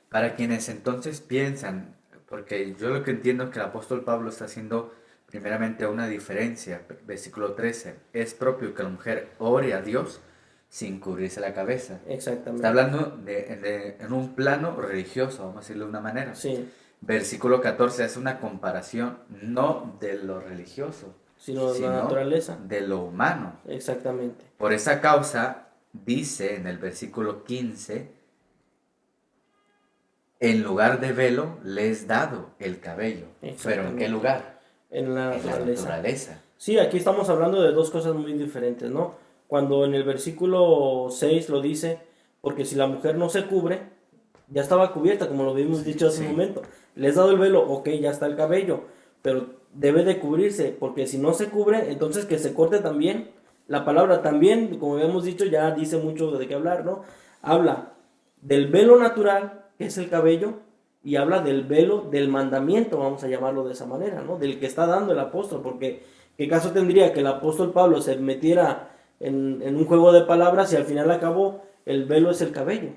para quienes entonces piensan, porque yo lo que entiendo es que el apóstol Pablo está haciendo primeramente una diferencia. Versículo 13, es propio que la mujer ore a Dios sin cubrirse la cabeza. Exactamente. Está hablando en un plano religioso, vamos a decirlo de una manera. Sí. Versículo 14 hace una comparación no de lo religioso, sino de la naturaleza, de lo humano. Exactamente. Por esa causa, dice en el versículo 15, en lugar de velo le es dado el cabello. ¿Pero en qué lugar? En la naturaleza. Sí, aquí estamos hablando de dos cosas muy diferentes, ¿no? Cuando en el versículo 6 lo dice, porque si la mujer no se cubre, ya estaba cubierta, como lo habíamos dicho hace un momento. Le has dado el velo, ok, ya está el cabello, pero debe de cubrirse, porque si no se cubre, entonces que se corte también. La palabra también, como habíamos dicho, ya dice mucho de qué hablar, ¿no? Habla del velo natural, que es el cabello, y habla del velo del mandamiento, vamos a llamarlo de esa manera, ¿no? Del que está dando el apóstol, porque ¿qué caso tendría que el apóstol Pablo se metiera en un juego de palabras y al final acabó el velo es el cabello?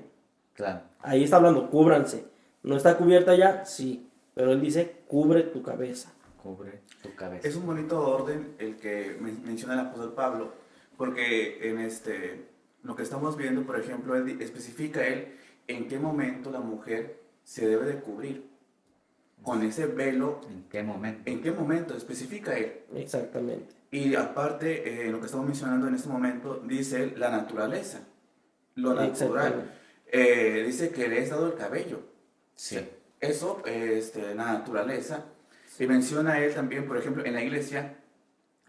Claro. Ahí está hablando, cúbranse. ¿No está cubierta ya? Sí, pero él dice, cubre tu cabeza. Cubre tu cabeza. Es un bonito orden el que menciona el apóstol Pablo, porque en lo que estamos viendo, por ejemplo, él especifica en qué momento la mujer se debe de cubrir con ese velo. ¿En qué momento? ¿En qué momento? Especifica él. Exactamente. Y aparte, lo que estamos mencionando en este momento, dice la naturaleza, lo natural. Dice que le es dado el cabello. Sí. Eso, la naturaleza. Y menciona él también, por ejemplo, en la iglesia,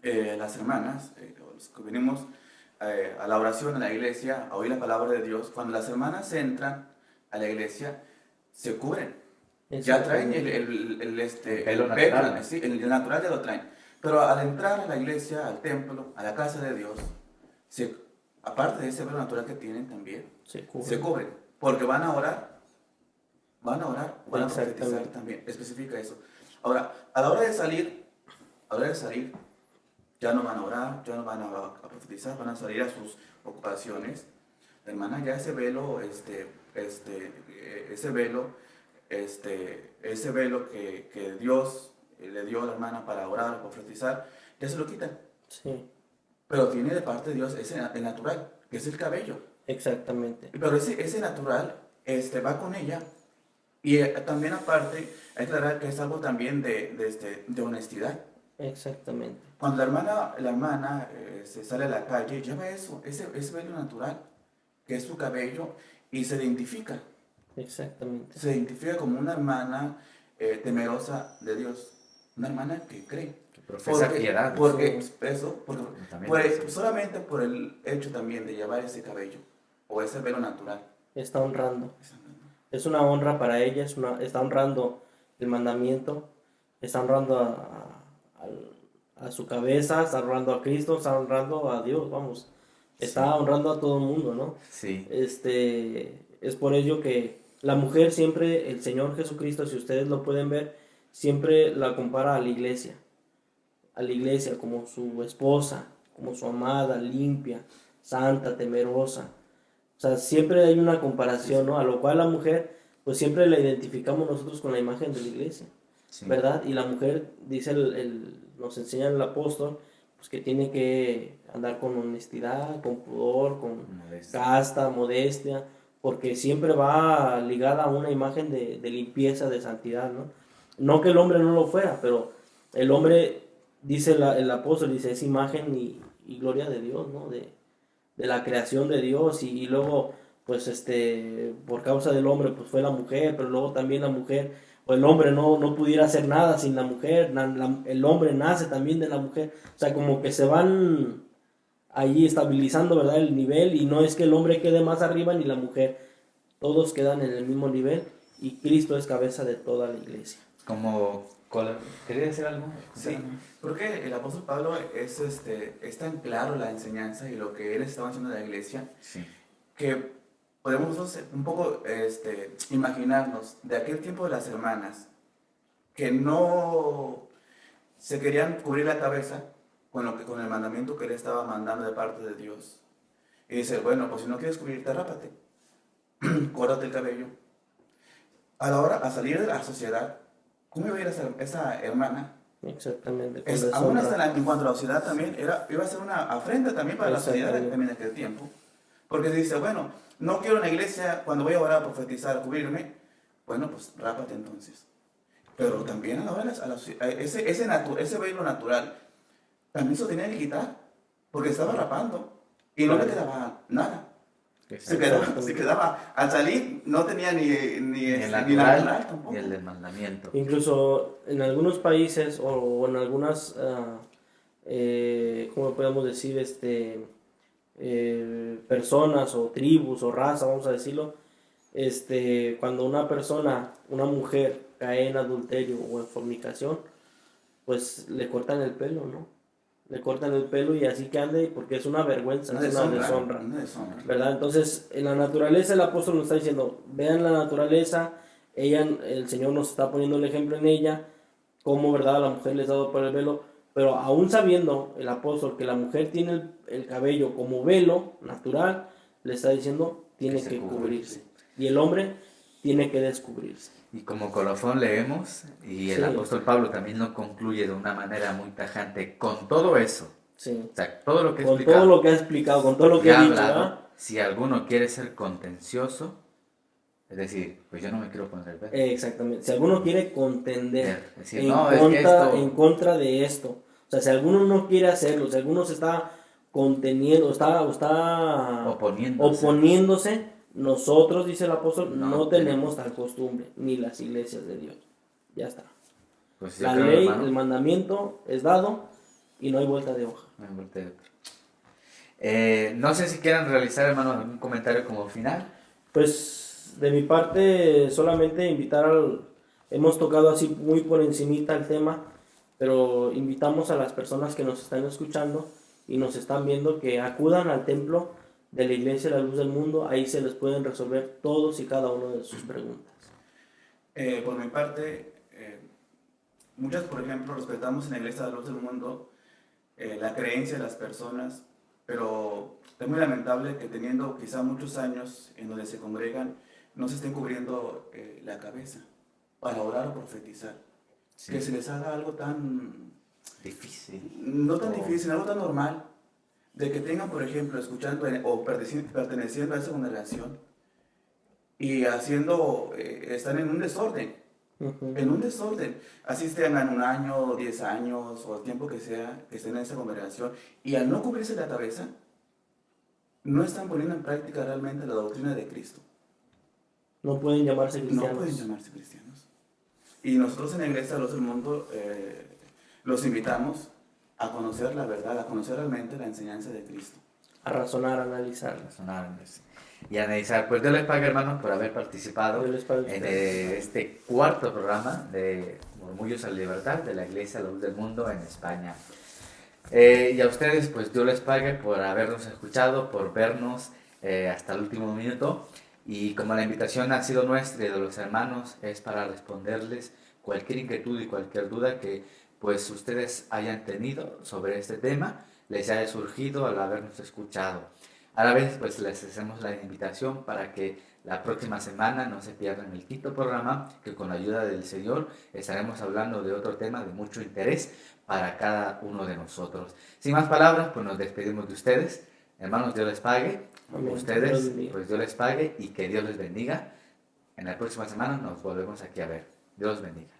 las hermanas, los que venimos a la oración en la iglesia, a oír la palabra de Dios, cuando las hermanas entran a la iglesia, se cubren. Ya traen el pelo natural. Sí, el natural ya lo traen. Pero al entrar a la iglesia, al templo, a la casa de Dios, aparte de ese velo natural que tienen también, se cubren. Porque van a orar, van a profetizar también. Especifica eso. Ahora, a la hora de salir, ya no van a orar, ya no van a profetizar, van a salir a sus ocupaciones. La hermana ya ese velo que Dios le dio a la hermana para orar, para profetizar, ya se lo quitan. Sí. Pero tiene de parte de Dios el natural, que es el cabello. Exactamente. Pero ese natural va con ella. Y también aparte, hay que aclarar que es algo también de honestidad. Exactamente. Cuando la hermana se sale a la calle, lleva ese velo natural, que es su cabello, y se identifica. Exactamente. Se identifica como una hermana temerosa de Dios, una hermana que cree. Que profesa piedad. Solamente por el hecho también de llevar ese cabello, o ese velo natural. Está honrando. Es una honra para ella, está honrando el mandamiento, está honrando a su cabeza, está honrando a Cristo, está honrando a Dios, vamos. Está honrando a todo el mundo, ¿no? Sí. Es por ello que la mujer siempre, el Señor Jesucristo, si ustedes lo pueden ver, siempre la compara a la iglesia como su esposa, como su amada, limpia, santa, temerosa. O sea, siempre hay una comparación, ¿no? A lo cual la mujer, pues siempre la identificamos nosotros con la imagen de la iglesia, sí. ¿Verdad? Y la mujer, dice nos enseña el apóstol, pues que tiene que andar con honestidad, con pudor, con casta, modestia, porque siempre va ligada a una imagen de limpieza, de santidad, ¿no? No que el hombre no lo fuera, pero el hombre, dice el apóstol, dice, es imagen y gloria de Dios, ¿no? De la creación de Dios, y luego, pues, por causa del hombre, pues fue la mujer, pero luego también la mujer, o el hombre no pudiera hacer nada sin la mujer, el hombre nace también de la mujer, o sea, como que se van ahí estabilizando, ¿verdad? El nivel, y no es que el hombre quede más arriba ni la mujer, todos quedan en el mismo nivel, y Cristo es cabeza de toda la iglesia. ¿Quería decir algo? Sí, porque el apóstol Pablo es tan claro la enseñanza y lo que él estaba haciendo en la iglesia, sí. Que podemos nosotros un poco imaginarnos de aquel tiempo de las hermanas que no se querían cubrir la cabeza con el mandamiento que él estaba mandando de parte de Dios. Y dice, bueno, pues si no quieres cubrirte, rápate, córtate el cabello. A la hora, a salir de la sociedad, ¿cómo iba a ir esa hermana? Exactamente. Aún hasta en cuanto a la sociedad también, iba a ser una afrenta también para la sociedad también en aquel tiempo. Porque dice, bueno, no quiero en la iglesia, cuando voy a orar, a profetizar, a cubrirme, bueno, pues rápate entonces. Pero también a la hora, ese velo natural, también se lo tenía que quitar, porque estaba rapando y no le quedaba nada. Se quedaba, al salir no tenía ni el natural ni el del mandamiento. Incluso en algunos países o en algunas, ¿cómo podemos decir? Personas o tribus o raza, vamos a decirlo, cuando una mujer cae en adulterio o en fornicación, pues le cortan el pelo, ¿no? Le cortan el pelo y así que ande, porque es una vergüenza, es una deshonra, ¿verdad? Entonces, en la naturaleza el apóstol nos está diciendo, vean la naturaleza, el Señor nos está poniendo el ejemplo en ella, cómo, ¿verdad? A la mujer les ha dado por el velo, pero aún sabiendo el apóstol que la mujer tiene el cabello como velo natural, le está diciendo, tiene que cubrirse. Y el hombre tiene que descubrirse. Y como colofón leemos, y el apóstol Pablo también lo concluye de una manera muy tajante, con todo eso, sí. O sea, todo lo que con todo lo que ha explicado, con todo lo que ha dicho, ¿verdad? Si alguno quiere ser contencioso, es decir, pues yo no me quiero poner el pelo. Exactamente, si alguno quiere contender decir, en contra de esto, o sea, si alguno no quiere hacerlo, si alguno se está conteniendo, está oponiéndose, nosotros, dice el apóstol, no tenemos tal costumbre, ni las iglesias de Dios. Ya está. Pues la ley, el mandamiento es dado y no hay vuelta de hoja. No hay vuelta de otra. No sé si quieran realizar, hermanos, algún comentario como final. Pues de mi parte, solamente hemos tocado así muy por encimita el tema, pero invitamos a las personas que nos están escuchando y nos están viendo que acudan al templo de la Iglesia La Luz del Mundo. Ahí se les pueden resolver todos y cada uno de sus preguntas. Por mi parte, muchas, por ejemplo, respetamos en la Iglesia La Luz del Mundo la creencia de las personas, pero es muy lamentable que teniendo quizá muchos años en donde se congregan, no se estén cubriendo la cabeza para orar o profetizar. Sí. Que se les haga algo tan difícil. No tan difícil, algo tan normal. De que tengan, por ejemplo, escuchando o perteneciendo a esa congregación y están en un desorden, en un desorden, así estén en 1 año, 10 años o el tiempo que sea que estén en esa congregación y al no cubrirse la cabeza, no están poniendo en práctica realmente la doctrina de Cristo. No pueden llamarse cristianos. No pueden llamarse cristianos. Y nosotros en la Iglesia de los del Mundo los invitamos a conocer la verdad, a conocer realmente la enseñanza de Cristo. A razonar, a analizar. Y analizar. Pues Dios les pague, hermanos, por haber participado en este 4º programa de Murmullos a la Libertad de la Iglesia La Luz del Mundo en España. Y a ustedes, pues Dios les pague por habernos escuchado, por vernos hasta el último minuto. Y como la invitación ha sido nuestra y de los hermanos, es para responderles cualquier inquietud y cualquier duda que pues ustedes hayan tenido sobre este tema, les haya surgido al habernos escuchado. A la vez, pues les hacemos la invitación para que la próxima semana no se pierdan el 5º programa, que con la ayuda del Señor estaremos hablando de otro tema de mucho interés para cada uno de nosotros. Sin más palabras, pues nos despedimos de ustedes. Hermanos, Dios les pague. Amén. Ustedes, pues Dios les pague y que Dios les bendiga. En la próxima semana nos volvemos aquí a ver. Dios los bendiga.